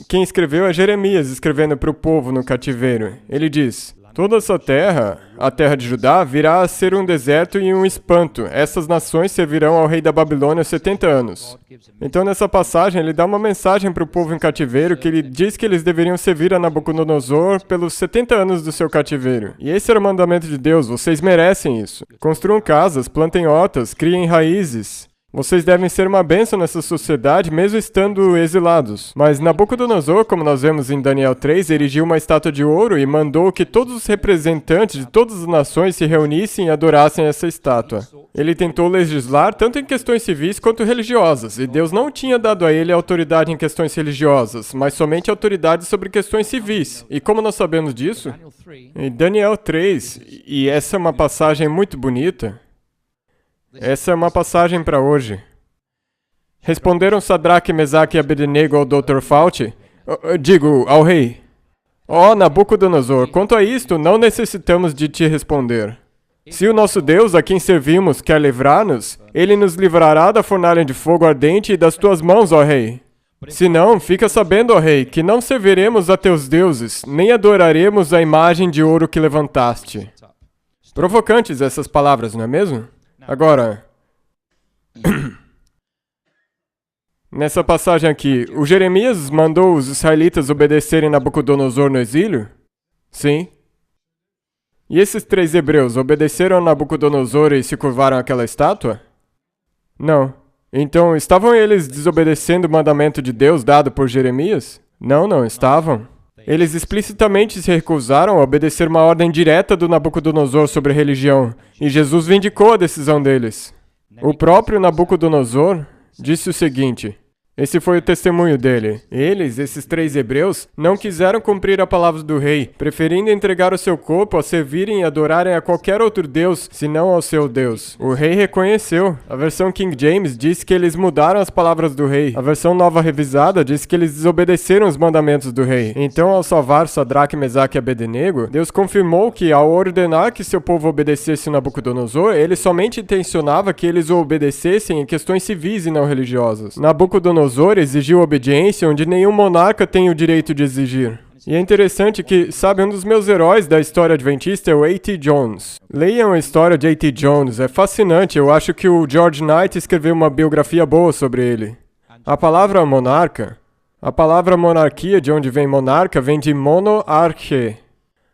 quem escreveu é Jeremias, escrevendo para o povo no cativeiro. Ele diz: toda essa terra, a terra de Judá, virá a ser um deserto e um espanto. Essas nações servirão ao rei da Babilônia 70 anos. Então, nessa passagem, ele dá uma mensagem para o povo em cativeiro que ele diz que eles deveriam servir a Nabucodonosor pelos 70 anos do seu cativeiro. E esse era o mandamento de Deus, vocês merecem isso. Construam casas, plantem hortas, criem raízes. Vocês devem ser uma bênção nessa sociedade, mesmo estando exilados. Mas Nabucodonosor, como nós vemos em Daniel 3, erigiu uma estátua de ouro e mandou que todos os representantes de todas as nações se reunissem e adorassem essa estátua. Ele tentou legislar tanto em questões civis quanto religiosas, e Deus não tinha dado a ele autoridade em questões religiosas, mas somente autoridade sobre questões civis. E como nós sabemos disso? Em Daniel 3, e essa é uma passagem muito bonita. Essa é uma passagem para hoje. Responderam Sadraque, Mesaque e Abednego ao Dr. Fauci, ao rei: ó Nabucodonosor, quanto a isto, não necessitamos de te responder. Se o nosso Deus, a quem servimos, quer livrar-nos, ele nos livrará da fornalha de fogo ardente e das tuas mãos, ó rei. Se não, fica sabendo, ó rei, que não serviremos a teus deuses, nem adoraremos a imagem de ouro que levantaste. Provocantes essas palavras, não é mesmo? Agora, nessa passagem aqui, o Jeremias mandou os israelitas obedecerem Nabucodonosor no exílio? Sim. E esses 3 hebreus obedeceram a Nabucodonosor e se curvaram àquela estátua? Não. Então, estavam eles desobedecendo o mandamento de Deus dado por Jeremias? Não, não estavam. Eles explicitamente se recusaram a obedecer uma ordem direta do Nabucodonosor sobre a religião, e Jesus vindicou a decisão deles. O próprio Nabucodonosor disse o seguinte: esse foi o testemunho dele. Eles, esses 3 hebreus, não quiseram cumprir a palavra do rei, preferindo entregar o seu corpo a servirem e adorarem a qualquer outro Deus, senão ao seu Deus. O rei reconheceu. A versão King James diz que eles mudaram as palavras do rei. A versão Nova Revisada diz que eles desobedeceram os mandamentos do rei. Então, ao salvar Sadraque, Mesaque e Abednego, Deus confirmou que, ao ordenar que seu povo obedecesse Nabucodonosor, ele somente intencionava que eles o obedecessem em questões civis e não religiosas. Nabucodonosor exigiu obediência onde nenhum monarca tem o direito de exigir. E é interessante que, sabe, um dos meus heróis da história adventista é o A.T. Jones. Leiam a história de A.T. Jones, é fascinante, eu acho que o George Knight escreveu uma biografia boa sobre ele. A palavra monarca, a palavra monarquia, de onde vem monarca, vem de monoarche.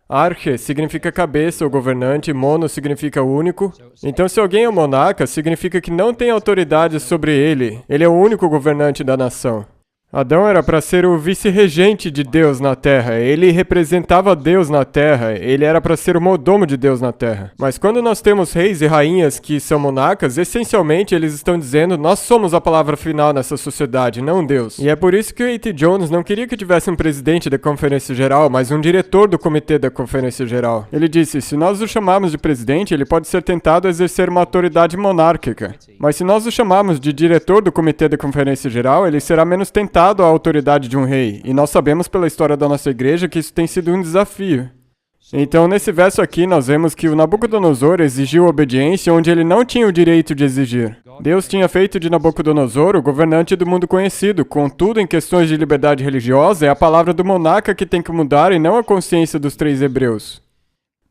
Arche significa cabeça ou governante, mono significa único. Então, se alguém é monarca, significa que não tem autoridade sobre ele. Ele é o único governante da nação. Adão era para ser o vice-regente de Deus na terra. Ele representava Deus na terra. Ele era para ser o mordomo de Deus na terra. Mas quando nós temos reis e rainhas que são monarcas, essencialmente eles estão dizendo: nós somos a palavra final nessa sociedade, não Deus. E é por isso que o A.T. Jones não queria que tivesse um presidente da Conferência Geral, mas um diretor do comitê da Conferência Geral. Ele disse: se nós o chamarmos de presidente, ele pode ser tentado a exercer uma autoridade monárquica. Mas se nós o chamarmos de diretor do comitê da Conferência Geral, ele será menos tentado à autoridade de um rei, e nós sabemos pela história da nossa igreja que isso tem sido um desafio. Então, nesse verso aqui, nós vemos que o Nabucodonosor exigiu obediência onde ele não tinha o direito de exigir. Deus tinha feito de Nabucodonosor o governante do mundo conhecido, contudo, em questões de liberdade religiosa, é a palavra do monarca que tem que mudar e não a consciência dos 3 hebreus.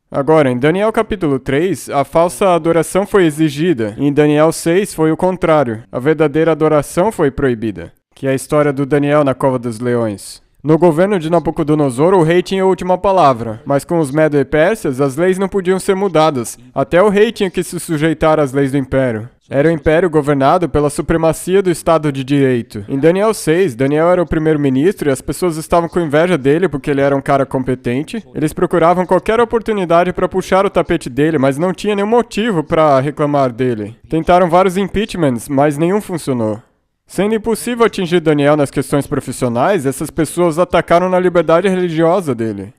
Agora, em Daniel capítulo 3, a falsa adoração foi exigida, e em Daniel 6 foi o contrário, a verdadeira adoração foi proibida, que é a história do Daniel na cova dos leões. No governo de Nabucodonosor, o rei tinha a última palavra, mas com os Medo e Pérsias, as leis não podiam ser mudadas. Até o rei tinha que se sujeitar às leis do império. Era o império governado pela supremacia do Estado de Direito. Em Daniel 6, Daniel era o primeiro-ministro e as pessoas estavam com inveja dele porque ele era um cara competente. Eles procuravam qualquer oportunidade para puxar o tapete dele, mas não tinha nenhum motivo para reclamar dele. Tentaram vários impeachments, mas nenhum funcionou. Sendo impossível atingir Daniel nas questões profissionais, essas pessoas atacaram na liberdade religiosa dele.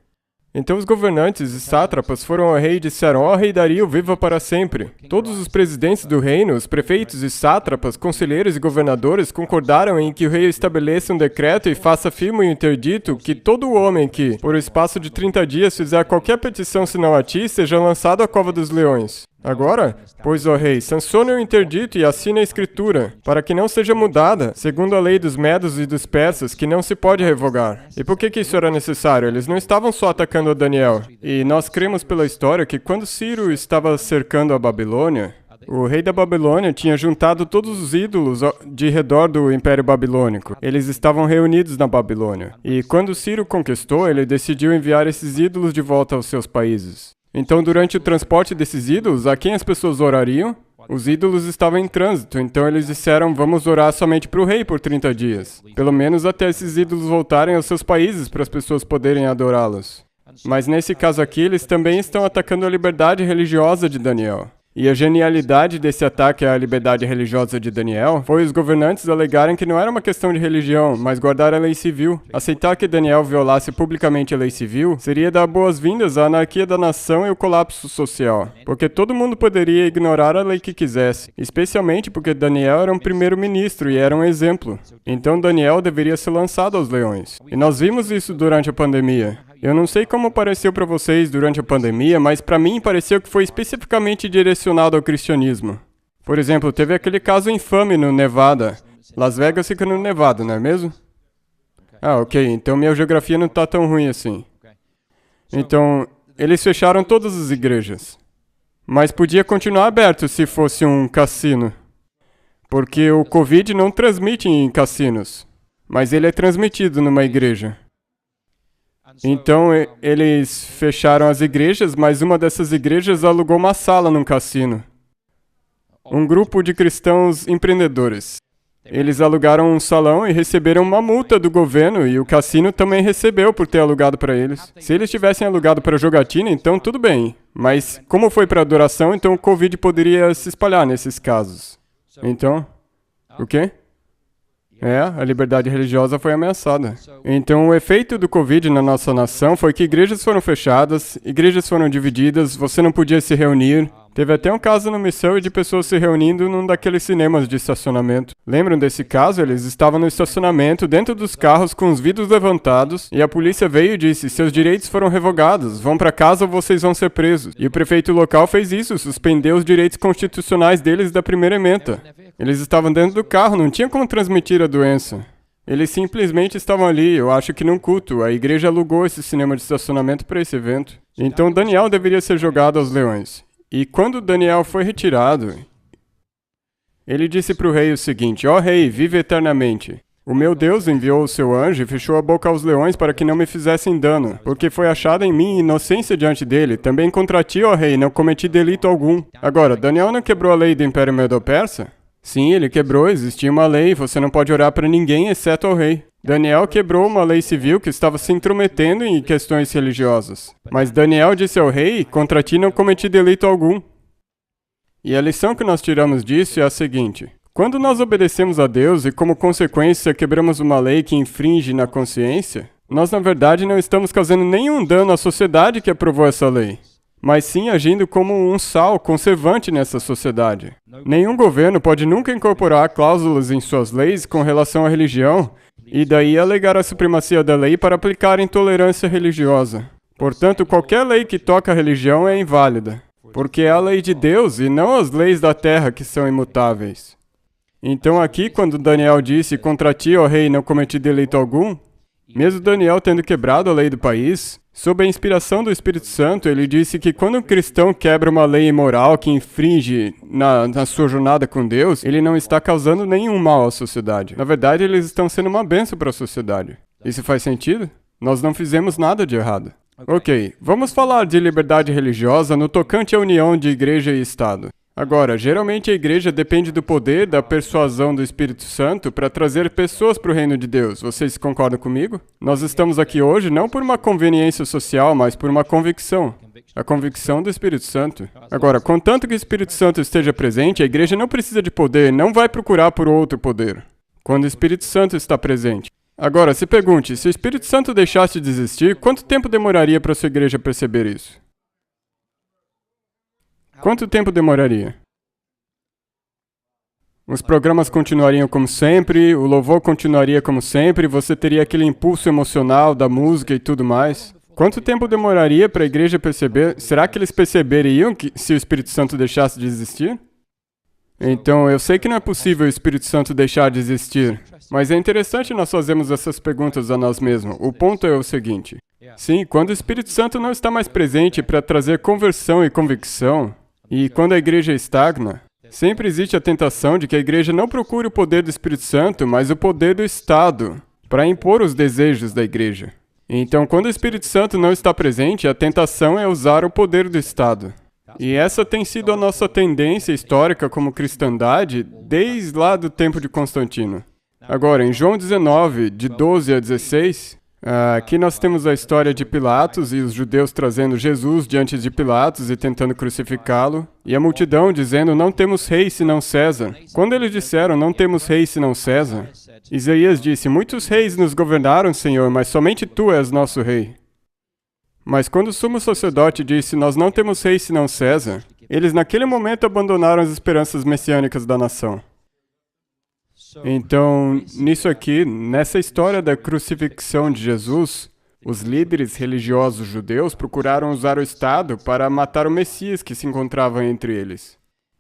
Então os governantes e sátrapas foram ao rei e disseram: ó rei Dario, viva para sempre. Todos os presidentes do reino, os prefeitos e sátrapas, conselheiros e governadores concordaram em que o rei estabeleça um decreto e faça firme o interdito que todo homem que, por espaço de 30 dias, fizer qualquer petição senão a ti, seja lançado à cova dos leões. Agora, pois, ó rei, sancione o interdito e assine a escritura, para que não seja mudada, segundo a lei dos medos e dos persas, que não se pode revogar. E por que isso era necessário? Eles não estavam só atacando a Daniel. E nós cremos pela história que quando Ciro estava cercando a Babilônia, o rei da Babilônia tinha juntado todos os ídolos de redor do Império Babilônico. Eles estavam reunidos na Babilônia. E quando Ciro conquistou, ele decidiu enviar esses ídolos de volta aos seus países. Então, durante o transporte desses ídolos, a quem as pessoas orariam? Os ídolos estavam em trânsito, então eles disseram: vamos orar somente para o rei por 30 dias. Pelo menos até esses ídolos voltarem aos seus países para as pessoas poderem adorá-los. Mas nesse caso aqui, eles também estão atacando a liberdade religiosa de Daniel. E a genialidade desse ataque à liberdade religiosa de Daniel foi os governantes alegarem que não era uma questão de religião, mas guardar a lei civil. Aceitar que Daniel violasse publicamente a lei civil seria dar boas-vindas à anarquia da nação e o colapso social, porque todo mundo poderia ignorar a lei que quisesse, especialmente porque Daniel era um primeiro-ministro e era um exemplo. Então Daniel deveria ser lançado aos leões. E nós vimos isso durante a pandemia. Eu não sei como pareceu para vocês durante a pandemia, mas para mim pareceu que foi especificamente direcionado ao cristianismo. Por exemplo, teve aquele caso infame no Nevada. Las Vegas fica no Nevada, não é mesmo? Ah, ok, então minha geografia não tá tão ruim assim. Então, eles fecharam todas as igrejas. Mas podia continuar aberto se fosse um cassino. Porque o Covid não transmite em cassinos, mas ele é transmitido numa igreja. Então, eles fecharam as igrejas, mas uma dessas igrejas alugou uma sala num cassino. Um grupo de cristãos empreendedores. Eles alugaram um salão e receberam uma multa do governo, e o cassino também recebeu por ter alugado para eles. Se eles tivessem alugado para jogatina, então tudo bem. Mas como foi para adoração, então o Covid poderia se espalhar nesses casos. Então, o quê? A liberdade religiosa foi ameaçada. Então, o efeito do Covid na nossa nação foi que igrejas foram fechadas, igrejas foram divididas, você não podia se reunir. Teve até um caso no Missão de pessoas se reunindo num daqueles cinemas de estacionamento. Lembram desse caso? Eles estavam no estacionamento, dentro dos carros, com os vidros levantados, e a polícia veio e disse, seus direitos foram revogados, vão para casa ou vocês vão ser presos. E o prefeito local fez isso, suspendeu os direitos constitucionais deles da primeira ementa. Eles estavam dentro do carro, não tinha como transmitir a doença. Eles simplesmente estavam ali, eu acho que num culto. A igreja alugou esse cinema de estacionamento para esse evento. Então Daniel deveria ser jogado aos leões. E quando Daniel foi retirado, ele disse para o rei o seguinte, ó rei, vive eternamente. O meu Deus enviou o seu anjo e fechou a boca aos leões para que não me fizessem dano, porque foi achada em mim inocência diante dele. Também contra ti, ó rei, não cometi delito algum. Agora, Daniel não quebrou a lei do Império Medo-Persa? Sim, ele quebrou, existia uma lei, você não pode orar para ninguém exceto ao rei. Daniel quebrou uma lei civil que estava se intrometendo em questões religiosas. Mas Daniel disse ao rei, contra ti não cometi delito algum. E a lição que nós tiramos disso é a seguinte. Quando nós obedecemos a Deus e como consequência quebramos uma lei que infringe na consciência, nós na verdade não estamos causando nenhum dano à sociedade que aprovou essa lei, mas sim agindo como um sal conservante nessa sociedade. Nenhum governo pode nunca incorporar cláusulas em suas leis com relação à religião e daí alegar a supremacia da lei para aplicar intolerância religiosa. Portanto, qualquer lei que toca a religião é inválida, porque é a lei de Deus e não as leis da terra que são imutáveis. Então aqui, quando Daniel disse, contra ti, ó rei, não cometi delito algum, mesmo Daniel tendo quebrado a lei do país, sob a inspiração do Espírito Santo, ele disse que quando um cristão quebra uma lei imoral que infringe na sua jornada com Deus, ele não está causando nenhum mal à sociedade. Na verdade, eles estão sendo uma bênção para a sociedade. Isso faz sentido? Nós não fizemos nada de errado. Ok, vamos falar de liberdade religiosa no tocante à união de igreja e Estado. Agora, geralmente a igreja depende do poder da persuasão do Espírito Santo para trazer pessoas para o reino de Deus. Vocês concordam comigo? Nós estamos aqui hoje não por uma conveniência social, mas por uma convicção. A convicção do Espírito Santo. Agora, contanto que o Espírito Santo esteja presente, a igreja não precisa de poder, não vai procurar por outro poder. Quando o Espírito Santo está presente. Agora, se pergunte, se o Espírito Santo deixasse de existir, quanto tempo demoraria para a sua igreja perceber isso? Quanto tempo demoraria? Os programas continuariam como sempre, o louvor continuaria como sempre, você teria aquele impulso emocional da música e tudo mais. Quanto tempo demoraria para a igreja perceber? Será que eles perceberiam que se o Espírito Santo deixasse de existir? Então, eu sei que não é possível o Espírito Santo deixar de existir, mas é interessante nós fazermos essas perguntas a nós mesmos. O ponto é o seguinte. Sim, quando o Espírito Santo não está mais presente para trazer conversão e convicção, e quando a igreja estagna, sempre existe a tentação de que a igreja não procure o poder do Espírito Santo, mas o poder do Estado, para impor os desejos da igreja. Então, quando o Espírito Santo não está presente, a tentação é usar o poder do Estado. E essa tem sido a nossa tendência histórica como cristandade desde lá do tempo de Constantino. Agora, em João 19, de 12 a 16... aqui nós temos a história de Pilatos e os judeus trazendo Jesus diante de Pilatos e tentando crucificá-lo, e a multidão dizendo, não temos rei senão César. Quando eles disseram, não temos rei senão César, Isaías disse, muitos reis nos governaram, Senhor, mas somente tu és nosso rei. Mas quando o sumo sacerdote disse, nós não temos rei senão César, eles naquele momento abandonaram as esperanças messiânicas da nação. Então, nisso aqui, nessa história da crucifixão de Jesus, os líderes religiosos judeus procuraram usar o Estado para matar o Messias que se encontrava entre eles.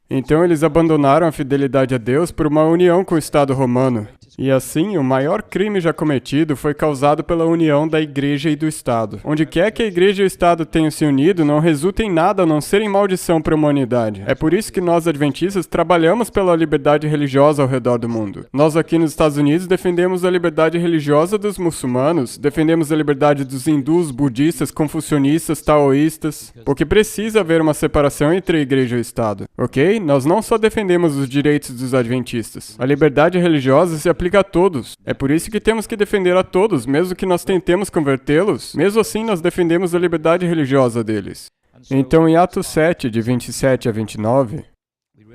Então, eles abandonaram a fidelidade a Deus por uma união com o Estado romano. E assim, o maior crime já cometido foi causado pela união da Igreja e do Estado. Onde quer que a Igreja e o Estado tenham se unido, não resulta em nada a não ser em maldição para a humanidade. É por isso que nós, adventistas, trabalhamos pela liberdade religiosa ao redor do mundo. Nós aqui nos Estados Unidos defendemos a liberdade religiosa dos muçulmanos, defendemos a liberdade dos hindus, budistas, confucionistas, taoístas, porque precisa haver uma separação entre a Igreja e o Estado, ok? Nós não só defendemos os direitos dos adventistas. A liberdade religiosa se aplica a todos. É por isso que temos que defender a todos, mesmo que nós tentemos convertê-los, mesmo assim nós defendemos a liberdade religiosa deles. Então, em Atos 7, de 27 a 29,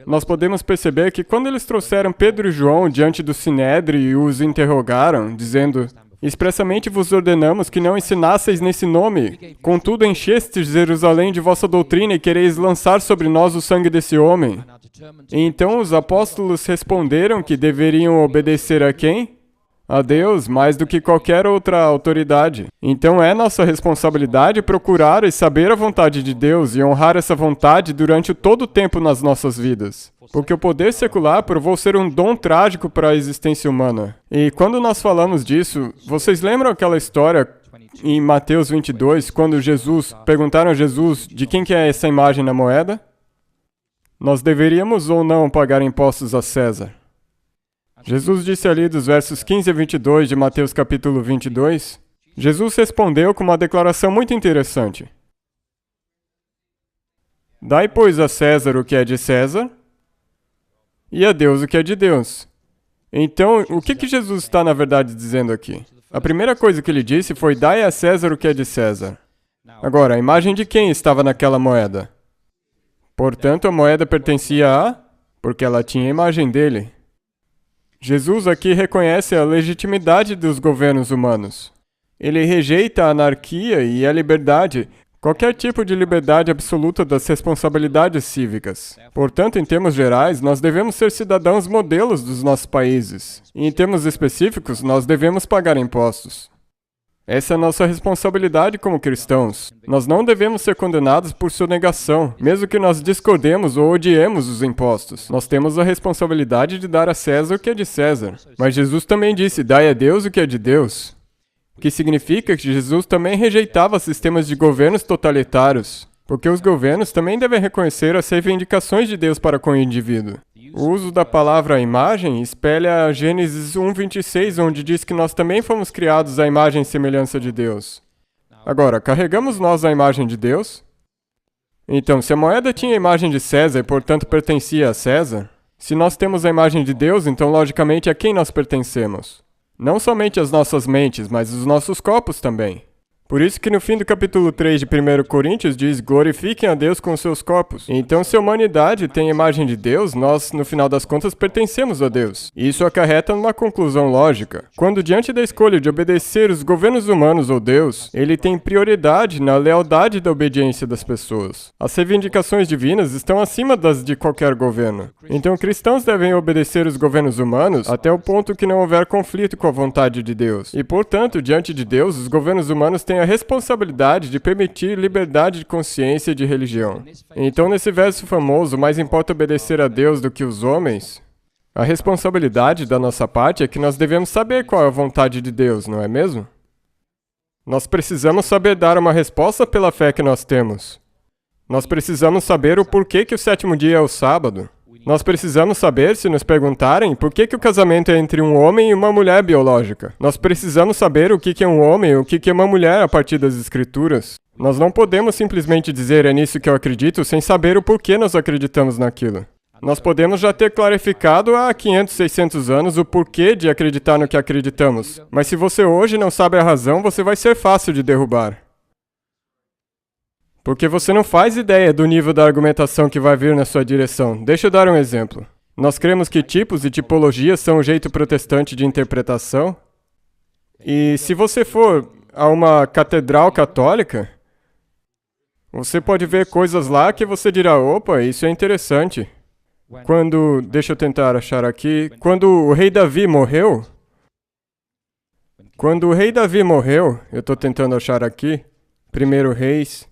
nós podemos perceber que quando eles trouxeram Pedro e João diante do Sinédrio e os interrogaram, dizendo: expressamente vos ordenamos que não ensinasseis nesse nome, contudo enchestes Jerusalém de vossa doutrina e quereis lançar sobre nós o sangue desse homem. E então os apóstolos responderam que deveriam obedecer a quem? A Deus, mais do que qualquer outra autoridade. Então é nossa responsabilidade procurar e saber a vontade de Deus e honrar essa vontade durante todo o tempo nas nossas vidas. Porque o poder secular provou ser um dom trágico para a existência humana. E quando nós falamos disso, vocês lembram aquela história em Mateus 22, quando perguntaram a Jesus de quem que é essa imagem na moeda? Nós deveríamos ou não pagar impostos a César? Jesus disse ali dos versos 15 a 22 de Mateus capítulo 22, Jesus respondeu com uma declaração muito interessante. Dai, pois, a César o que é de César, e a Deus o que é de Deus. Então, o que Jesus está, na verdade, dizendo aqui? A primeira coisa que ele disse foi: dai a César o que é de César. Agora, a imagem de quem estava naquela moeda? Portanto, a moeda pertencia a... porque ela tinha a imagem dele. Jesus aqui reconhece a legitimidade dos governos humanos. Ele rejeita a anarquia e a liberdade, qualquer tipo de liberdade absoluta das responsabilidades cívicas. Portanto, em termos gerais, nós devemos ser cidadãos modelos dos nossos países. E em termos específicos, nós devemos pagar impostos. Essa é a nossa responsabilidade como cristãos. Nós não devemos ser condenados por sonegação, mesmo que nós discordemos ou odiemos os impostos. Nós temos a responsabilidade de dar a César o que é de César. Mas Jesus também disse: dai a Deus o que é de Deus. O que significa que Jesus também rejeitava sistemas de governos totalitários, porque os governos também devem reconhecer as reivindicações de Deus para com o indivíduo. O uso da palavra imagem espelha Gênesis 1:26, onde diz que nós também fomos criados à imagem e semelhança de Deus. Agora, carregamos nós a imagem de Deus? Então, se a moeda tinha a imagem de César e, portanto, pertencia a César, se nós temos a imagem de Deus, então, logicamente, a quem nós pertencemos? Não somente as nossas mentes, mas os nossos corpos também. Por isso que no fim do capítulo 3 de 1 Coríntios diz: glorifiquem a Deus com os seus corpos. Então, se a humanidade tem a imagem de Deus, nós, no final das contas, pertencemos a Deus. E isso acarreta numa conclusão lógica. Quando diante da escolha de obedecer os governos humanos ou Deus, ele tem prioridade na lealdade da obediência das pessoas. As reivindicações divinas estão acima das de qualquer governo. Então, cristãos devem obedecer os governos humanos até o ponto que não houver conflito com a vontade de Deus. E, portanto, diante de Deus, os governos humanos têm a responsabilidade de permitir liberdade de consciência e de religião. Então, nesse verso famoso, mais importa obedecer a Deus do que os homens, a responsabilidade da nossa parte é que nós devemos saber qual é a vontade de Deus, não é mesmo? Nós precisamos saber dar uma resposta pela fé que nós temos. Nós precisamos saber o porquê que o sétimo dia é o sábado. Nós precisamos saber, se nos perguntarem, por que o casamento é entre um homem e uma mulher biológica. Nós precisamos saber o que é um homem e o que é uma mulher a partir das Escrituras. Nós não podemos simplesmente dizer é nisso que eu acredito sem saber o porquê nós acreditamos naquilo. Nós podemos já ter clarificado há 500, 600 anos o porquê de acreditar no que acreditamos. Mas se você hoje não sabe a razão, você vai ser fácil de derrubar. Porque você não faz ideia do nível da argumentação que vai vir na sua direção. Deixa eu dar um exemplo. Nós cremos que tipos e tipologias são um jeito protestante de interpretação. E se você for a uma catedral católica, você pode ver coisas lá que você dirá: opa, isso é interessante. Deixa eu tentar achar aqui. Quando o rei Davi morreu, eu estou tentando achar aqui, 1 Reis.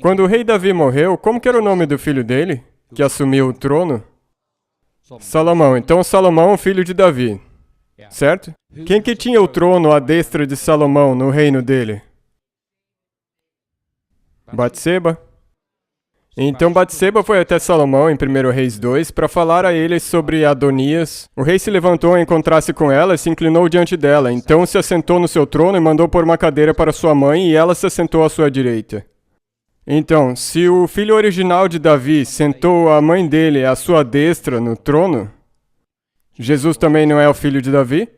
Quando o rei Davi morreu, como que era o nome do filho dele, que assumiu o trono? Salomão. Então Salomão, filho de Davi. Certo? Quem que tinha o trono à destra de Salomão no reino dele? Batseba. Então Batseba foi até Salomão em 1 Reis 2 para falar a ele sobre Adonias. O rei se levantou a encontrar-se com ela e se inclinou diante dela. Então se assentou no seu trono e mandou pôr uma cadeira para sua mãe e ela se assentou à sua direita. Então, se o filho original de Davi sentou a mãe dele à sua destra no trono, Jesus também não é o filho de Davi?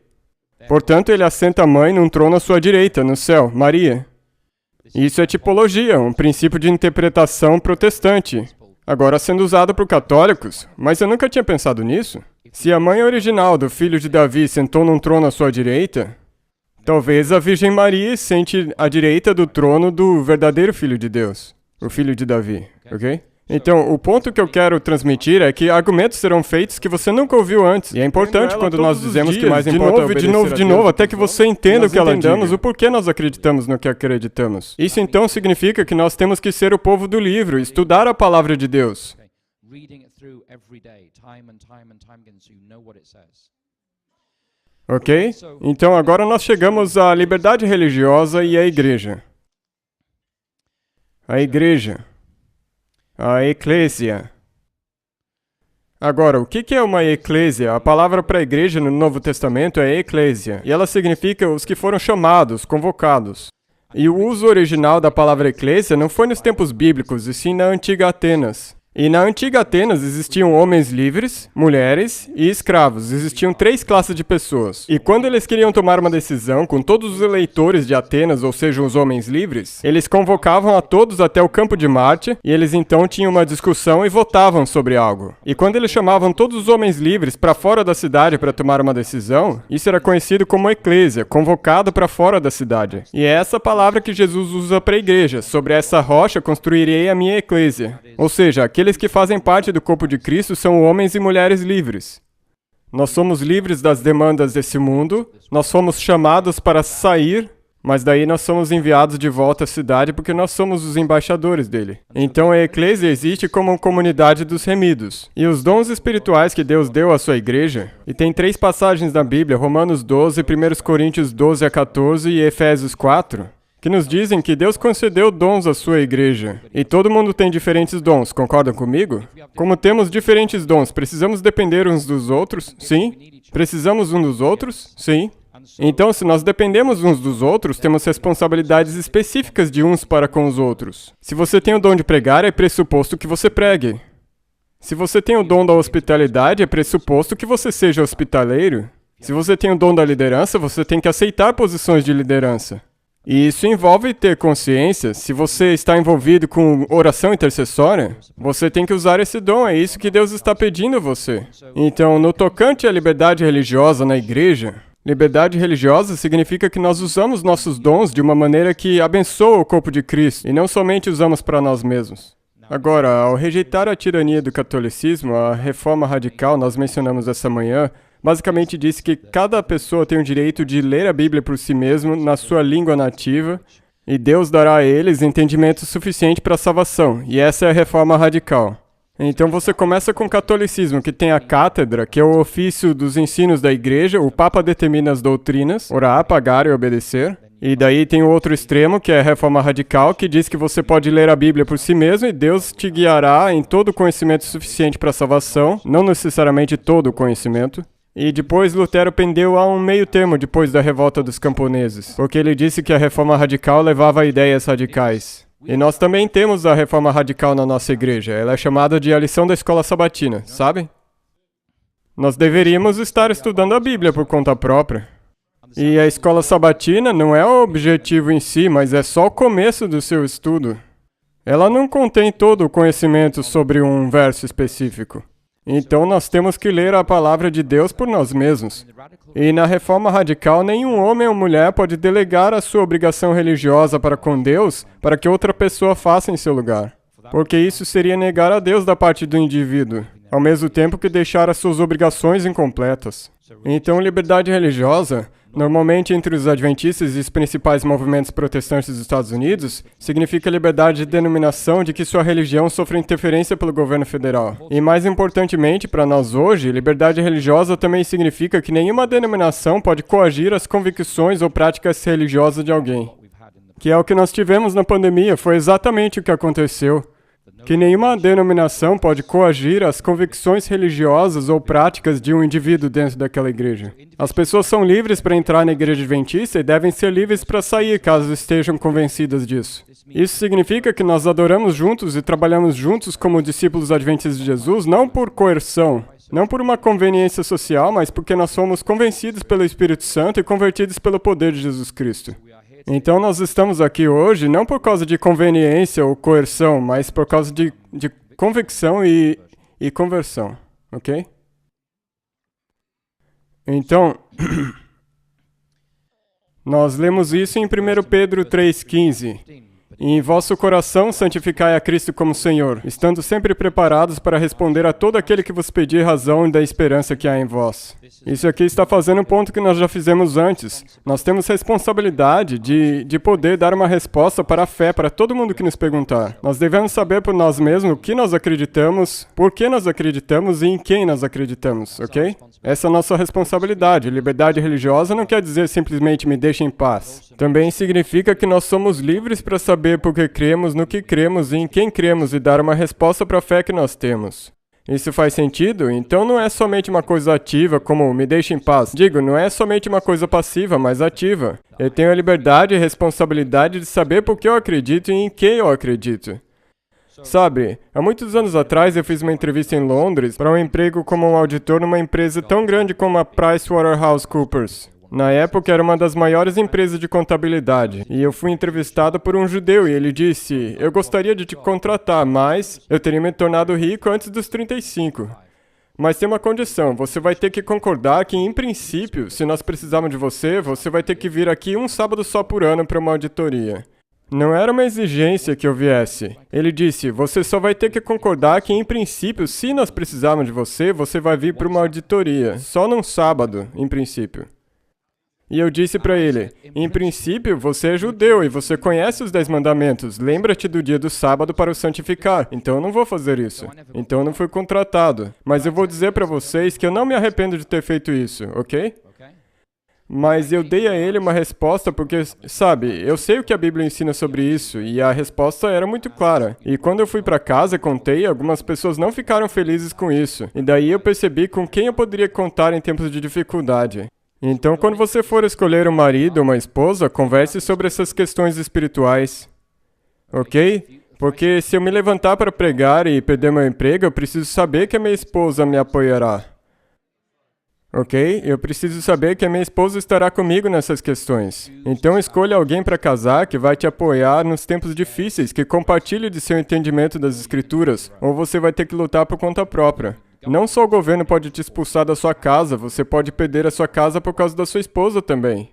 Portanto, ele assenta a mãe num trono à sua direita, no céu, Maria. Isso é tipologia, um princípio de interpretação protestante, agora sendo usado por católicos. Mas eu nunca tinha pensado nisso. Se a mãe original do filho de Davi sentou num trono à sua direita, talvez a Virgem Maria sente à direita do trono do verdadeiro Filho de Deus, o filho de Davi, ok? Então, o ponto que eu quero transmitir é que argumentos serão feitos que você nunca ouviu antes. E é importante quando nós dizemos que mais importa obedecer de novo, até que você entenda o que ela diz, o porquê nós acreditamos no que acreditamos. Isso então significa que nós temos que ser o povo do livro, estudar a palavra de Deus. Ok? Então agora nós chegamos à liberdade religiosa e à igreja. A igreja. A eclésia. Agora, o que é uma eclésia? A palavra para igreja no Novo Testamento é eclésia, e ela significa os que foram chamados, convocados. E o uso original da palavra eclésia não foi nos tempos bíblicos, e sim na antiga Atenas. E na antiga Atenas existiam homens livres, mulheres e escravos. Existiam 3 classes de pessoas. E quando eles queriam tomar uma decisão com todos os eleitores de Atenas, ou seja, os homens livres, eles convocavam a todos até o campo de Marte, e eles então tinham uma discussão e votavam sobre algo. E quando eles chamavam todos os homens livres para fora da cidade para tomar uma decisão, isso era conhecido como eclésia, convocado para fora da cidade. E é essa palavra que Jesus usa para a igreja. Sobre essa rocha construirei a minha eclésia. Ou seja, aqueles que fazem parte do corpo de Cristo são homens e mulheres livres. Nós somos livres das demandas desse mundo, nós fomos chamados para sair, mas daí nós somos enviados de volta à cidade porque nós somos os embaixadores dele. Então a eclésia existe como comunidade dos remidos. E os dons espirituais que Deus deu à sua igreja, e tem 3 passagens na Bíblia, Romanos 12, 1 Coríntios 12 a 14 e Efésios 4, que nos dizem que Deus concedeu dons à sua igreja. E todo mundo tem diferentes dons, concordam comigo? Como temos diferentes dons, precisamos depender uns dos outros? Sim. Precisamos uns dos outros? Sim. Então, se nós dependemos uns dos outros, temos responsabilidades específicas de uns para com os outros. Se você tem o dom de pregar, é pressuposto que você pregue. Se você tem o dom da hospitalidade, é pressuposto que você seja hospitaleiro. Se você tem o dom da liderança, você tem que aceitar posições de liderança. E isso envolve ter consciência. Se você está envolvido com oração intercessória, você tem que usar esse dom, é isso que Deus está pedindo a você. Então, no tocante à liberdade religiosa na igreja, liberdade religiosa significa que nós usamos nossos dons de uma maneira que abençoa o corpo de Cristo, e não somente usamos para nós mesmos. Agora, ao rejeitar a tirania do catolicismo, a reforma radical, nós mencionamos essa manhã, basicamente disse que cada pessoa tem o direito de ler a Bíblia por si mesmo na sua língua nativa e Deus dará a eles entendimento suficiente para a salvação. E essa é a reforma radical. Então você começa com o catolicismo, que tem a cátedra, que é o ofício dos ensinos da igreja, o Papa determina as doutrinas, orar, pagar e obedecer. E daí tem o outro extremo, que é a reforma radical, que diz que você pode ler a Bíblia por si mesmo e Deus te guiará em todo o conhecimento suficiente para a salvação, não necessariamente todo o conhecimento. E depois Lutero pendeu a um meio termo depois da revolta dos camponeses, porque ele disse que a reforma radical levava a ideias radicais. E nós também temos a reforma radical na nossa igreja, ela é chamada de a lição da escola sabatina, sabe? Nós deveríamos estar estudando a Bíblia por conta própria. E a escola sabatina não é o objetivo em si, mas é só o começo do seu estudo. Ela não contém todo o conhecimento sobre um verso específico. Então nós temos que ler a palavra de Deus por nós mesmos. E na reforma radical, nenhum homem ou mulher pode delegar a sua obrigação religiosa para com Deus para que outra pessoa faça em seu lugar. Porque isso seria negar a Deus da parte do indivíduo. ao mesmo tempo que deixar as suas obrigações incompletas. Então, liberdade religiosa, normalmente entre os adventistas e os principais movimentos protestantes dos Estados Unidos, significa liberdade de denominação de que sua religião sofre interferência pelo governo federal. E mais importantemente para nós hoje, liberdade religiosa também significa que nenhuma denominação pode coagir as convicções ou práticas religiosas de alguém. Que é o que nós tivemos na pandemia, foi exatamente o que aconteceu. Que nenhuma denominação pode coagir as convicções religiosas ou práticas de um indivíduo dentro daquela igreja. As pessoas são livres para entrar na igreja adventista e devem ser livres para sair caso estejam convencidas disso. Isso significa que nós adoramos juntos e trabalhamos juntos como discípulos adventistas de Jesus, não por coerção, não por uma conveniência social, mas porque nós somos convencidos pelo Espírito Santo e convertidos pelo poder de Jesus Cristo. Então nós estamos aqui hoje não por causa de conveniência ou coerção, mas por causa de convicção e conversão, ok? Então, nós lemos isso em 1 Pedro 3,15. E em vosso coração santificai a Cristo como Senhor, estando sempre preparados para responder a todo aquele que vos pedir razão da esperança que há em vós. Isso aqui está fazendo um ponto que nós já fizemos antes. Nós temos responsabilidade de poder dar uma resposta para a fé para todo mundo que nos perguntar. Nós devemos saber por nós mesmos o que nós acreditamos, por que nós acreditamos e em quem nós acreditamos, ok? Essa é a nossa responsabilidade. Liberdade religiosa não quer dizer simplesmente me deixe em paz. Também significa que nós somos livres para saber por que cremos, no que cremos e em quem cremos e dar uma resposta para a fé que nós temos. Isso faz sentido? Então não é somente uma coisa ativa, como me deixe em paz. Digo, não é somente uma coisa passiva, mas ativa. Eu tenho a liberdade e responsabilidade de saber por que eu acredito e em quem eu acredito. Sabe, há muitos anos atrás eu fiz uma entrevista em Londres para um emprego como um auditor numa empresa tão grande como a PricewaterhouseCoopers. Na época era uma das maiores empresas de contabilidade, e eu fui entrevistado por um judeu e ele disse, eu gostaria de te contratar, mas eu teria me tornado rico antes dos 35. Mas tem uma condição, você vai ter que concordar que, em princípio, se nós precisarmos de você, você vai ter que vir aqui um sábado só por ano para uma auditoria. Não era uma exigência que eu viesse. Ele disse, você só vai ter que concordar que, em princípio, se nós precisarmos de você, você vai vir para uma auditoria, só num sábado, em princípio. E eu disse para ele, em princípio, você é judeu e você conhece os 10 mandamentos. Lembra-te do dia do sábado para o santificar. Então eu não vou fazer isso. Então eu não fui contratado. Mas eu vou dizer para vocês que eu não me arrependo de ter feito isso, ok? Mas eu dei a ele uma resposta porque, sabe, eu sei o que a Bíblia ensina sobre isso e a resposta era muito clara. E quando eu fui para casa e contei, algumas pessoas não ficaram felizes com isso. E daí eu percebi com quem eu poderia contar em tempos de dificuldade. Então, quando você for escolher um marido ou uma esposa, converse sobre essas questões espirituais, ok? Porque se eu me levantar para pregar e perder meu emprego, eu preciso saber que a minha esposa me apoiará, ok? Eu preciso saber que a minha esposa estará comigo nessas questões. Então, escolha alguém para casar que vai te apoiar nos tempos difíceis, que compartilhe de seu entendimento das Escrituras, ou você vai ter que lutar por conta própria. Não só o governo pode te expulsar da sua casa, você pode perder a sua casa por causa da sua esposa também.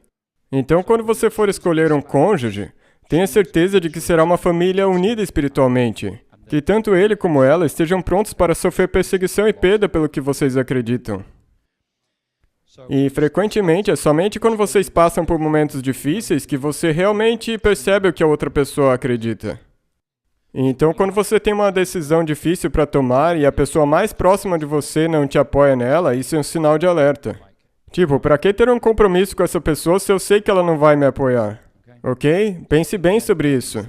Então, quando você for escolher um cônjuge, tenha certeza de que será uma família unida espiritualmente. Que tanto ele como ela estejam prontos para sofrer perseguição e perda pelo que vocês acreditam. E, frequentemente, é somente quando vocês passam por momentos difíceis que você realmente percebe o que a outra pessoa acredita. Então, quando você tem uma decisão difícil para tomar e a pessoa mais próxima de você não te apoia nela, isso é um sinal de alerta. Tipo, para que ter um compromisso com essa pessoa se eu sei que ela não vai me apoiar? Ok? Pense bem sobre isso.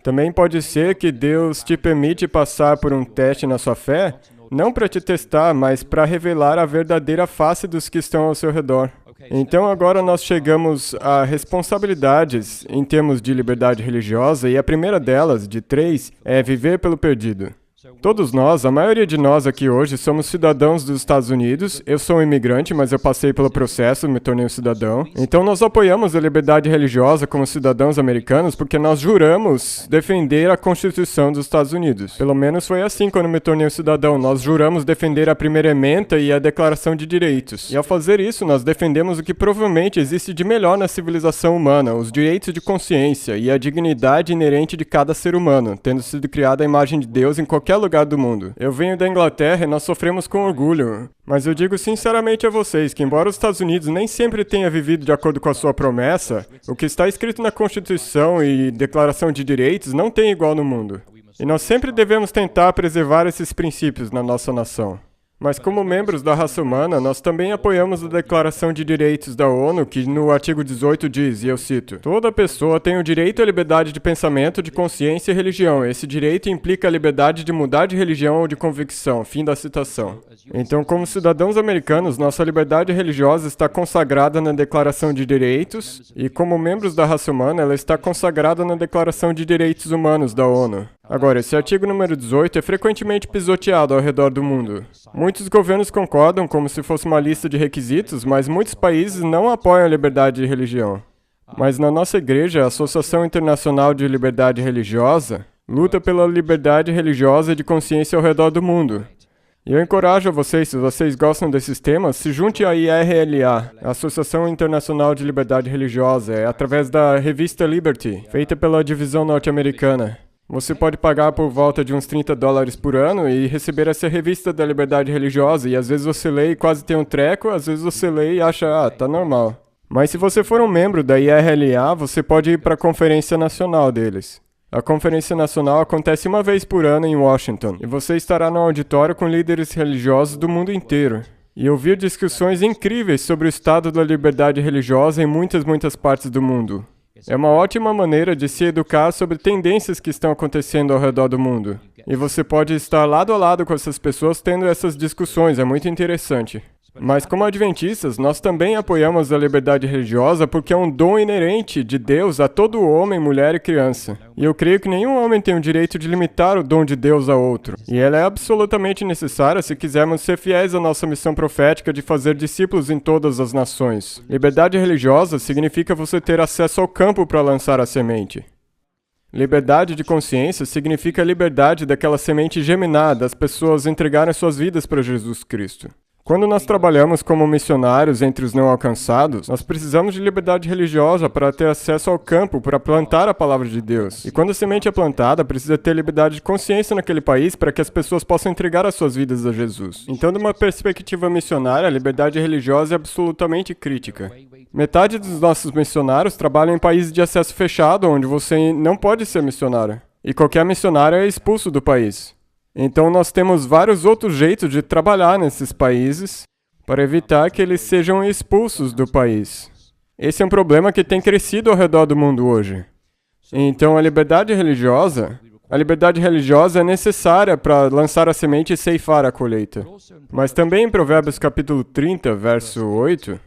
Também pode ser que Deus te permite passar por um teste na sua fé, não para te testar, mas para revelar a verdadeira face dos que estão ao seu redor. Então agora nós chegamos a responsabilidades em termos de liberdade religiosa e a primeira delas, de 3, é viver pelo perdido. Todos nós, a maioria de nós aqui hoje, somos cidadãos dos Estados Unidos. Eu sou um imigrante, mas eu passei pelo processo, me tornei um cidadão. Então nós apoiamos a liberdade religiosa como cidadãos americanos porque nós juramos defender a Constituição dos Estados Unidos. Pelo menos foi assim quando me tornei um cidadão. Nós juramos defender a primeira ementa e a Declaração de Direitos. E ao fazer isso, nós defendemos o que provavelmente existe de melhor na civilização humana, os direitos de consciência e a dignidade inerente de cada ser humano, tendo sido criado à imagem de Deus em qualquer lugar lugar do mundo. Eu venho da Inglaterra e nós sofremos com orgulho. Mas eu digo sinceramente a vocês que, embora os Estados Unidos nem sempre tenha vivido de acordo com a sua promessa, o que está escrito na Constituição e Declaração de Direitos não tem igual no mundo. E nós sempre devemos tentar preservar esses princípios na nossa nação. Mas como membros da raça humana, nós também apoiamos a Declaração de Direitos da ONU, que no artigo 18 diz, e eu cito, toda pessoa tem o direito à liberdade de pensamento, de consciência e religião. Esse direito implica a liberdade de mudar de religião ou de convicção. Fim da citação. Então, como cidadãos americanos, nossa liberdade religiosa está consagrada na Declaração de Direitos, e como membros da raça humana, ela está consagrada na Declaração de Direitos Humanos da ONU. Agora, esse artigo número 18 é frequentemente pisoteado ao redor do mundo. Muitos governos concordam como se fosse uma lista de requisitos, mas muitos países não apoiam a liberdade de religião. Mas na nossa igreja, a Associação Internacional de Liberdade Religiosa luta pela liberdade religiosa e de consciência ao redor do mundo. E eu encorajo a vocês, se vocês gostam desses temas, se junte à IRLA, a Associação Internacional de Liberdade Religiosa, através da revista Liberty, feita pela divisão norte-americana. Você pode pagar por volta de uns $30 por ano e receber essa revista da liberdade religiosa, e às vezes você lê e quase tem um treco, às vezes você lê e acha, tá normal. Mas se você for um membro da IRLA, você pode ir para a conferência nacional deles. A conferência nacional acontece uma vez por ano em Washington, e você estará no auditório com líderes religiosos do mundo inteiro. E ouvir discussões incríveis sobre o estado da liberdade religiosa em muitas partes do mundo. É uma ótima maneira de se educar sobre tendências que estão acontecendo ao redor do mundo. E você pode estar lado a lado com essas pessoas tendo essas discussões, é muito interessante. Mas como adventistas, nós também apoiamos a liberdade religiosa porque é um dom inerente de Deus a todo homem, mulher e criança. E eu creio que nenhum homem tem o direito de limitar o dom de Deus a outro. E ela é absolutamente necessária se quisermos ser fiéis à nossa missão profética de fazer discípulos em todas as nações. Liberdade religiosa significa você ter acesso ao campo para lançar a semente. Liberdade de consciência significa a liberdade daquela semente germinar, das pessoas entregarem suas vidas para Jesus Cristo. Quando nós trabalhamos como missionários entre os não alcançados, nós precisamos de liberdade religiosa para ter acesso ao campo, para plantar a palavra de Deus. E quando a semente é plantada, precisa ter liberdade de consciência naquele país para que as pessoas possam entregar as suas vidas a Jesus. Então, de uma perspectiva missionária, a liberdade religiosa é absolutamente crítica. Metade dos nossos missionários trabalham em países de acesso fechado, onde você não pode ser missionário. E qualquer missionário é expulso do país. Então nós temos vários outros jeitos de trabalhar nesses países para evitar que eles sejam expulsos do país. Esse é um problema que tem crescido ao redor do mundo hoje. Então a liberdade religiosa é necessária para lançar a semente e ceifar a colheita. Mas também em Provérbios capítulo 30, verso 8,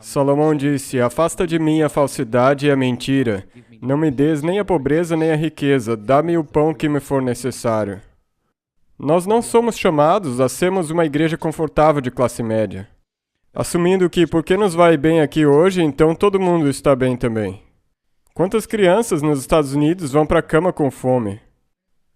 Salomão disse, afasta de mim a falsidade e a mentira. Não me des nem a pobreza nem a riqueza. Dá-me o pão que me for necessário. Nós não somos chamados a sermos uma igreja confortável de classe média, assumindo que porque nos vai bem aqui hoje, então todo mundo está bem também. Quantas crianças nos Estados Unidos vão para a cama com fome?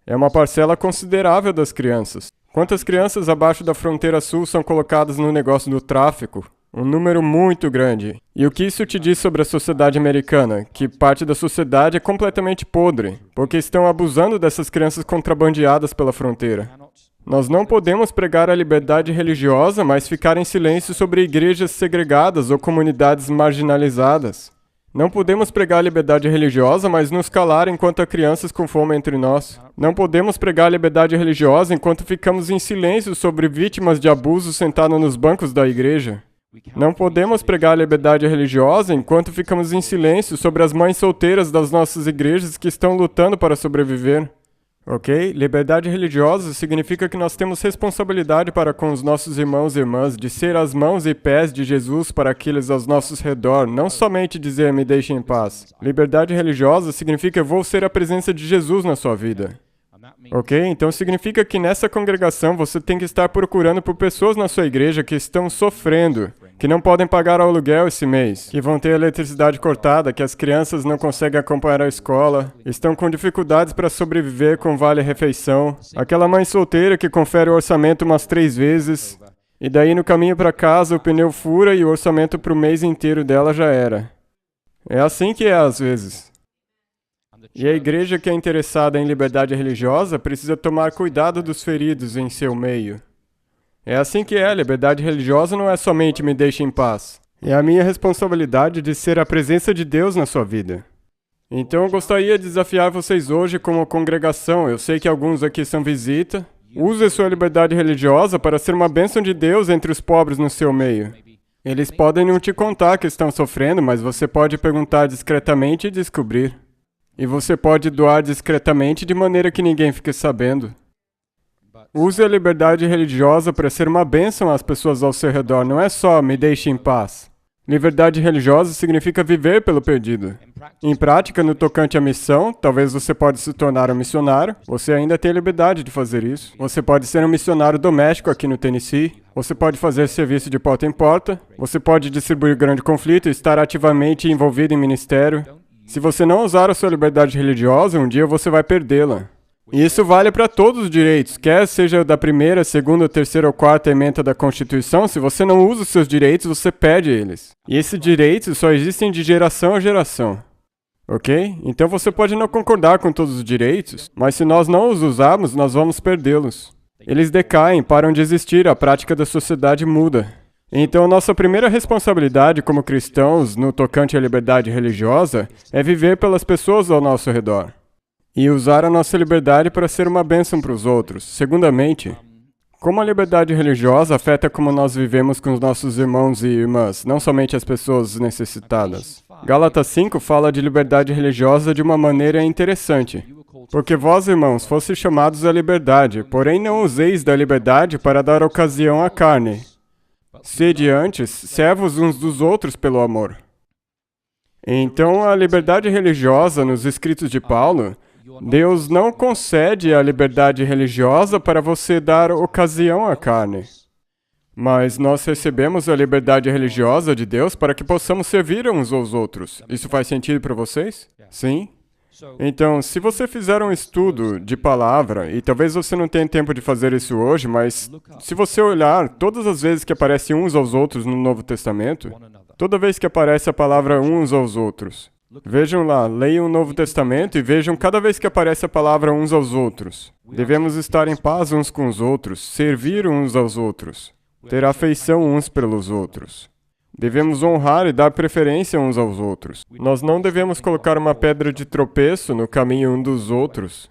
É uma parcela considerável das crianças. Quantas crianças abaixo da fronteira sul são colocadas no negócio do tráfico? Um número muito grande. E o que isso te diz sobre a sociedade americana? Que parte da sociedade é completamente podre, porque estão abusando dessas crianças contrabandeadas pela fronteira. Nós não podemos pregar a liberdade religiosa, mas ficar em silêncio sobre igrejas segregadas ou comunidades marginalizadas. Não podemos pregar a liberdade religiosa, mas nos calar enquanto há crianças com fome entre nós. Não podemos pregar a liberdade religiosa enquanto ficamos em silêncio sobre vítimas de abuso sentadas nos bancos da igreja. Não podemos pregar a liberdade religiosa enquanto ficamos em silêncio sobre as mães solteiras das nossas igrejas que estão lutando para sobreviver. Ok? Liberdade religiosa significa que nós temos responsabilidade para com os nossos irmãos e irmãs de ser as mãos e pés de Jesus para aqueles aos nossos redor, não somente dizer me deixe em paz. Liberdade religiosa significa vou ser a presença de Jesus na sua vida. Ok? Então significa que nessa congregação você tem que estar procurando por pessoas na sua igreja que estão sofrendo, que não podem pagar o aluguel esse mês, que vão ter a eletricidade cortada, que as crianças não conseguem acompanhar a escola, estão com dificuldades para sobreviver com vale-refeição, aquela mãe solteira que confere o orçamento umas 3 vezes, e daí no caminho para casa o pneu fura e o orçamento para o mês inteiro dela já era. É assim que é às vezes. E a igreja que é interessada em liberdade religiosa precisa tomar cuidado dos feridos em seu meio. É assim que é, a liberdade religiosa não é somente me deixe em paz. É a minha responsabilidade de ser a presença de Deus na sua vida. Então eu gostaria de desafiar vocês hoje como congregação. Eu sei que alguns aqui são visita. Use a sua liberdade religiosa para ser uma bênção de Deus entre os pobres no seu meio. Eles podem não te contar que estão sofrendo, mas você pode perguntar discretamente e descobrir. E você pode doar discretamente de maneira que ninguém fique sabendo. Use a liberdade religiosa para ser uma bênção às pessoas ao seu redor. Não é só me deixe em paz. Liberdade religiosa significa viver pelo perdido. Em prática, no tocante à missão, talvez você pode se tornar um missionário. Você ainda tem a liberdade de fazer isso. Você pode ser um missionário doméstico aqui no Tennessee. Você pode fazer serviço de porta em porta. Você pode distribuir grande conflito e estar ativamente envolvido em ministério. Se você não usar a sua liberdade religiosa, um dia você vai perdê-la. E isso vale para todos os direitos, quer seja da primeira, segunda, terceira ou quarta emenda da Constituição. Se você não usa os seus direitos, você perde eles. E esses direitos só existem de geração a geração. Ok? Então você pode não concordar com todos os direitos, mas se nós não os usarmos, nós vamos perdê-los. Eles decaem, param de existir, a prática da sociedade muda. Então nossa primeira responsabilidade como cristãos no tocante à liberdade religiosa é viver pelas pessoas ao nosso redor. E usar a nossa liberdade para ser uma bênção para os outros. Segundamente, como a liberdade religiosa afeta como nós vivemos com os nossos irmãos e irmãs, não somente as pessoas necessitadas. Gálatas 5 fala de liberdade religiosa de uma maneira interessante. Porque vós, irmãos, fostes chamados à liberdade, porém não useis da liberdade para dar ocasião à carne. Sede antes servos uns dos outros pelo amor. Então, a liberdade religiosa nos escritos de Paulo, Deus não concede a liberdade religiosa para você dar ocasião à carne. Mas nós recebemos a liberdade religiosa de Deus para que possamos servir uns aos outros. Isso faz sentido para vocês? Sim? Então, se você fizer um estudo de palavra, e talvez você não tenha tempo de fazer isso hoje, mas se você olhar todas as vezes que aparece uns aos outros no Novo Testamento, toda vez que aparece a palavra uns aos outros, vejam lá, leiam o Novo Testamento e vejam cada vez que aparece a palavra uns aos outros. Devemos estar em paz uns com os outros, servir uns aos outros, ter afeição uns pelos outros. Devemos honrar e dar preferência uns aos outros. Nós não devemos colocar uma pedra de tropeço no caminho um dos outros.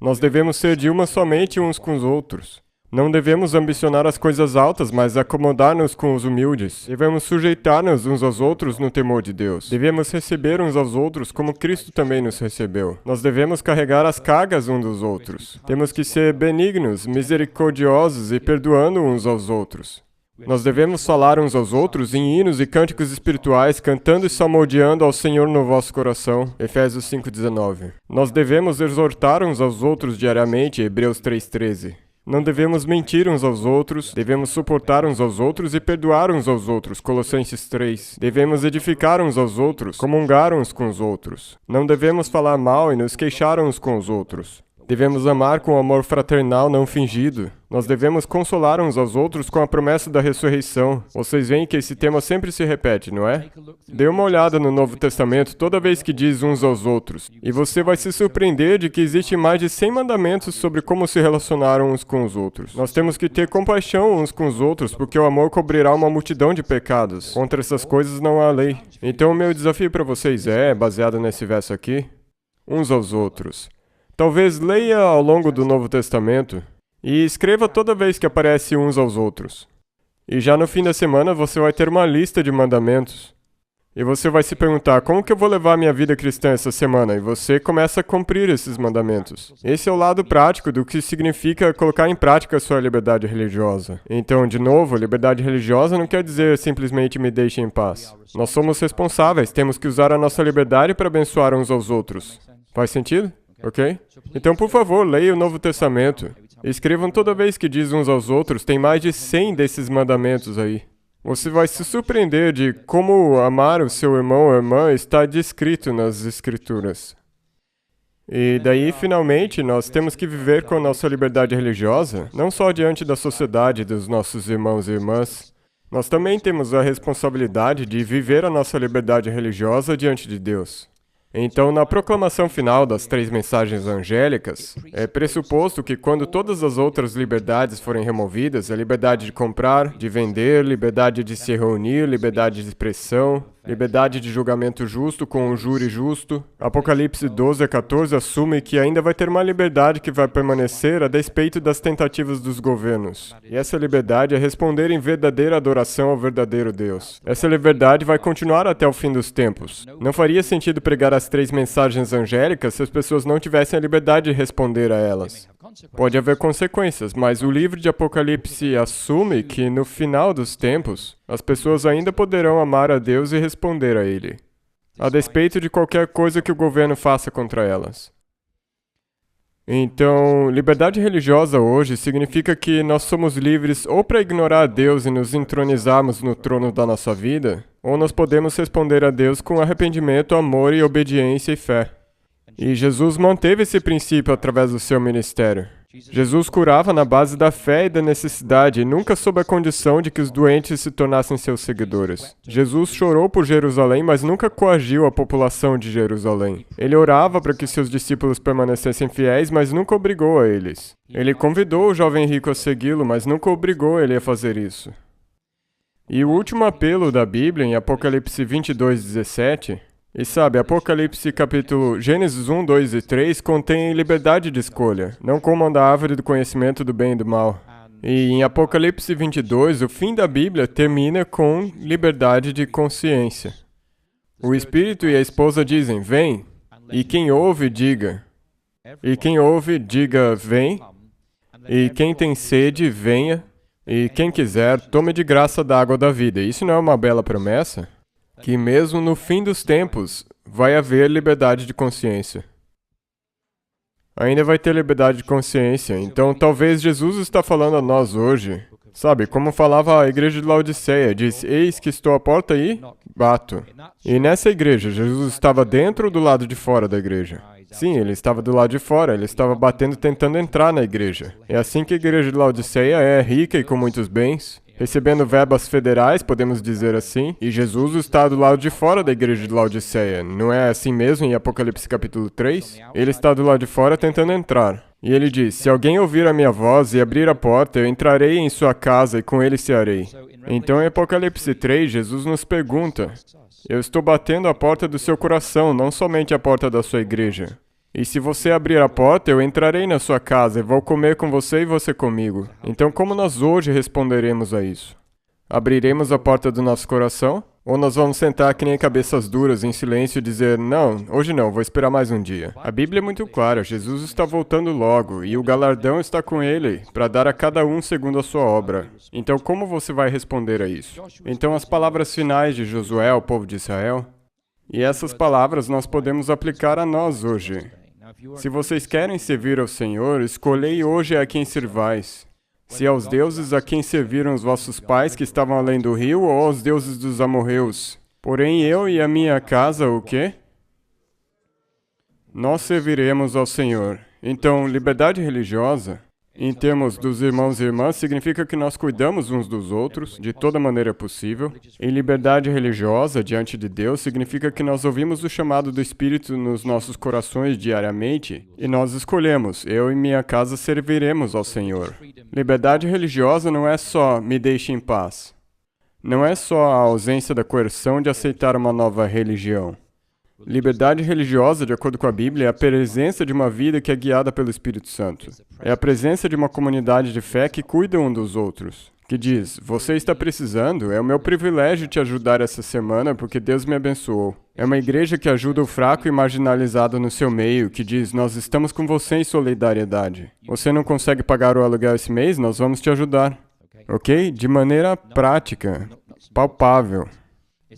Nós devemos ser de uma somente uns com os outros. Não devemos ambicionar as coisas altas, mas acomodar-nos com os humildes. Devemos sujeitar-nos uns aos outros no temor de Deus. Devemos receber uns aos outros como Cristo também nos recebeu. Nós devemos carregar as cargas uns dos outros. Temos que ser benignos, misericordiosos e perdoando uns aos outros. Nós devemos falar uns aos outros em hinos e cânticos espirituais, cantando e salmodiando ao Senhor no vosso coração. Efésios 5:19. Nós devemos exortar uns aos outros diariamente. Hebreus 3:13. Não devemos mentir uns aos outros, devemos suportar uns aos outros e perdoar uns aos outros. Colossenses 3. Devemos edificar uns aos outros, comungar uns com os outros. Não devemos falar mal e nos queixar uns com os outros. Devemos amar com amor fraternal não fingido. Nós devemos consolar uns aos outros com a promessa da ressurreição. Vocês veem que esse tema sempre se repete, não é? Dê uma olhada no Novo Testamento toda vez que diz uns aos outros. E você vai se surpreender de que existem mais de 100 mandamentos sobre como se relacionar uns com os outros. Nós temos que ter compaixão uns com os outros, porque o amor cobrirá uma multidão de pecados. Contra essas coisas não há lei. Então o meu desafio para vocês é, baseado nesse verso aqui, uns aos outros. Talvez leia ao longo do Novo Testamento e escreva toda vez que aparece uns aos outros. E já no fim da semana você vai ter uma lista de mandamentos. E você vai se perguntar, como que eu vou levar minha vida cristã essa semana? E você começa a cumprir esses mandamentos. Esse é o lado prático do que significa colocar em prática a sua liberdade religiosa. Então, de novo, liberdade religiosa não quer dizer simplesmente me deixe em paz. Nós somos responsáveis, temos que usar a nossa liberdade para abençoar uns aos outros. Faz sentido? Ok? Então, por favor, leia o Novo Testamento. Escrevam toda vez que diz uns aos outros, tem mais de 100 desses mandamentos aí. Você vai se surpreender de como amar o seu irmão ou irmã está descrito nas Escrituras. E daí, finalmente, nós temos que viver com a nossa liberdade religiosa, não só diante da sociedade dos nossos irmãos e irmãs. Nós também temos a responsabilidade de viver a nossa liberdade religiosa diante de Deus. Então, na proclamação final das 3 mensagens angélicas, é pressuposto que quando todas as outras liberdades forem removidas, a liberdade de comprar, de vender, liberdade de se reunir, liberdade de expressão, liberdade de julgamento justo com um júri justo, Apocalipse 12 a 14 assume que ainda vai ter uma liberdade que vai permanecer a despeito das tentativas dos governos. E essa liberdade é responder em verdadeira adoração ao verdadeiro Deus. Essa liberdade vai continuar até o fim dos tempos. Não faria sentido pregar as 3 mensagens angélicas se as pessoas não tivessem a liberdade de responder a elas. Pode haver consequências, mas o livro de Apocalipse assume que, no final dos tempos, as pessoas ainda poderão amar a Deus e responder a Ele, a despeito de qualquer coisa que o governo faça contra elas. Então, liberdade religiosa hoje significa que nós somos livres ou para ignorar a Deus e nos entronizarmos no trono da nossa vida, ou nós podemos responder a Deus com arrependimento, amor e obediência e fé. E Jesus manteve esse princípio através do seu ministério. Jesus curava na base da fé e da necessidade, e nunca sob a condição de que os doentes se tornassem seus seguidores. Jesus chorou por Jerusalém, mas nunca coagiu a população de Jerusalém. Ele orava para que seus discípulos permanecessem fiéis, mas nunca obrigou a eles. Ele convidou o jovem rico a segui-lo, mas nunca obrigou ele a fazer isso. E o último apelo da Bíblia, em Apocalipse 22:17, e sabe, Apocalipse capítulo Gênesis 1, 2 e 3 contém liberdade de escolha, não como a da árvore do conhecimento do bem e do mal. E em Apocalipse 22, o fim da Bíblia termina com liberdade de consciência. O Espírito e a esposa dizem, vem, e quem ouve, diga. E quem ouve, diga, vem, e quem tem sede, venha, e quem quiser, tome de graça da água da vida. Isso não é uma bela promessa? Que mesmo no fim dos tempos, vai haver liberdade de consciência. Ainda vai ter liberdade de consciência, então talvez Jesus está falando a nós hoje. Sabe, como falava a igreja de Laodiceia, diz, eis que estou à porta e bato. E nessa igreja, Jesus estava dentro ou do lado de fora da igreja? Sim, ele estava do lado de fora, ele estava batendo tentando entrar na igreja. É assim que a igreja de Laodiceia é rica e com muitos bens, recebendo verbas federais, podemos dizer assim, e Jesus está do lado de fora da igreja de Laodiceia. Não é assim mesmo em Apocalipse capítulo 3? Ele está do lado de fora tentando entrar. E ele diz, se alguém ouvir a minha voz e abrir a porta, eu entrarei em sua casa e com ele cearei. Então em Apocalipse 3, Jesus nos pergunta, eu estou batendo a porta do seu coração, não somente a porta da sua igreja. E se você abrir a porta, eu entrarei na sua casa e vou comer com você e você comigo. Então, como nós hoje responderemos a isso? Abriremos a porta do nosso coração? Ou nós vamos sentar que nem cabeças duras, em silêncio e dizer, não, hoje não, vou esperar mais um dia. A Bíblia é muito clara, Jesus está voltando logo, e o galardão está com ele, para dar a cada um segundo a sua obra. Então, como você vai responder a isso? Então, as palavras finais de Josué ao povo de Israel, e essas palavras nós podemos aplicar a nós hoje. Se vocês querem servir ao Senhor, escolhei hoje a quem servais. Se aos deuses a quem serviram os vossos pais que estavam além do rio, ou aos deuses dos amorreus. Porém eu e a minha casa, o quê? Nós serviremos ao Senhor. Então, liberdade religiosa, em termos dos irmãos e irmãs, significa que nós cuidamos uns dos outros, de toda maneira possível. E liberdade religiosa, diante de Deus, significa que nós ouvimos o chamado do Espírito nos nossos corações diariamente, e nós escolhemos, eu e minha casa serviremos ao Senhor. Liberdade religiosa não é só, me deixe em paz. Não é só a ausência da coerção de aceitar uma nova religião. Liberdade religiosa, de acordo com a Bíblia, é a presença de uma vida que é guiada pelo Espírito Santo. É a presença de uma comunidade de fé que cuida um dos outros, que diz, você está precisando, é o meu privilégio te ajudar essa semana porque Deus me abençoou. É uma igreja que ajuda o fraco e marginalizado no seu meio, que diz, nós estamos com você em solidariedade. Você não consegue pagar o aluguel esse mês? Nós vamos te ajudar. Ok? De maneira prática, palpável.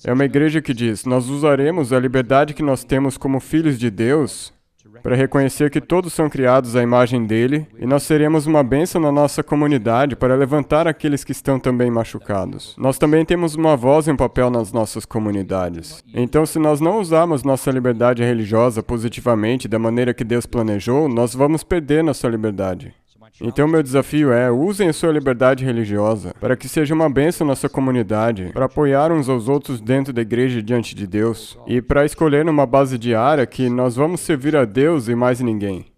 É uma igreja que diz, nós usaremos a liberdade que nós temos como filhos de Deus para reconhecer que todos são criados à imagem dele e nós seremos uma bênção na nossa comunidade para levantar aqueles que estão também machucados. Nós também temos uma voz e um papel nas nossas comunidades. Então, se nós não usarmos nossa liberdade religiosa positivamente da maneira que Deus planejou, nós vamos perder nossa liberdade. Então meu desafio é, usem a sua liberdade religiosa para que seja uma bênção na sua comunidade, para apoiar uns aos outros dentro da igreja diante de Deus, e para escolher numa base diária que nós vamos servir a Deus e mais ninguém.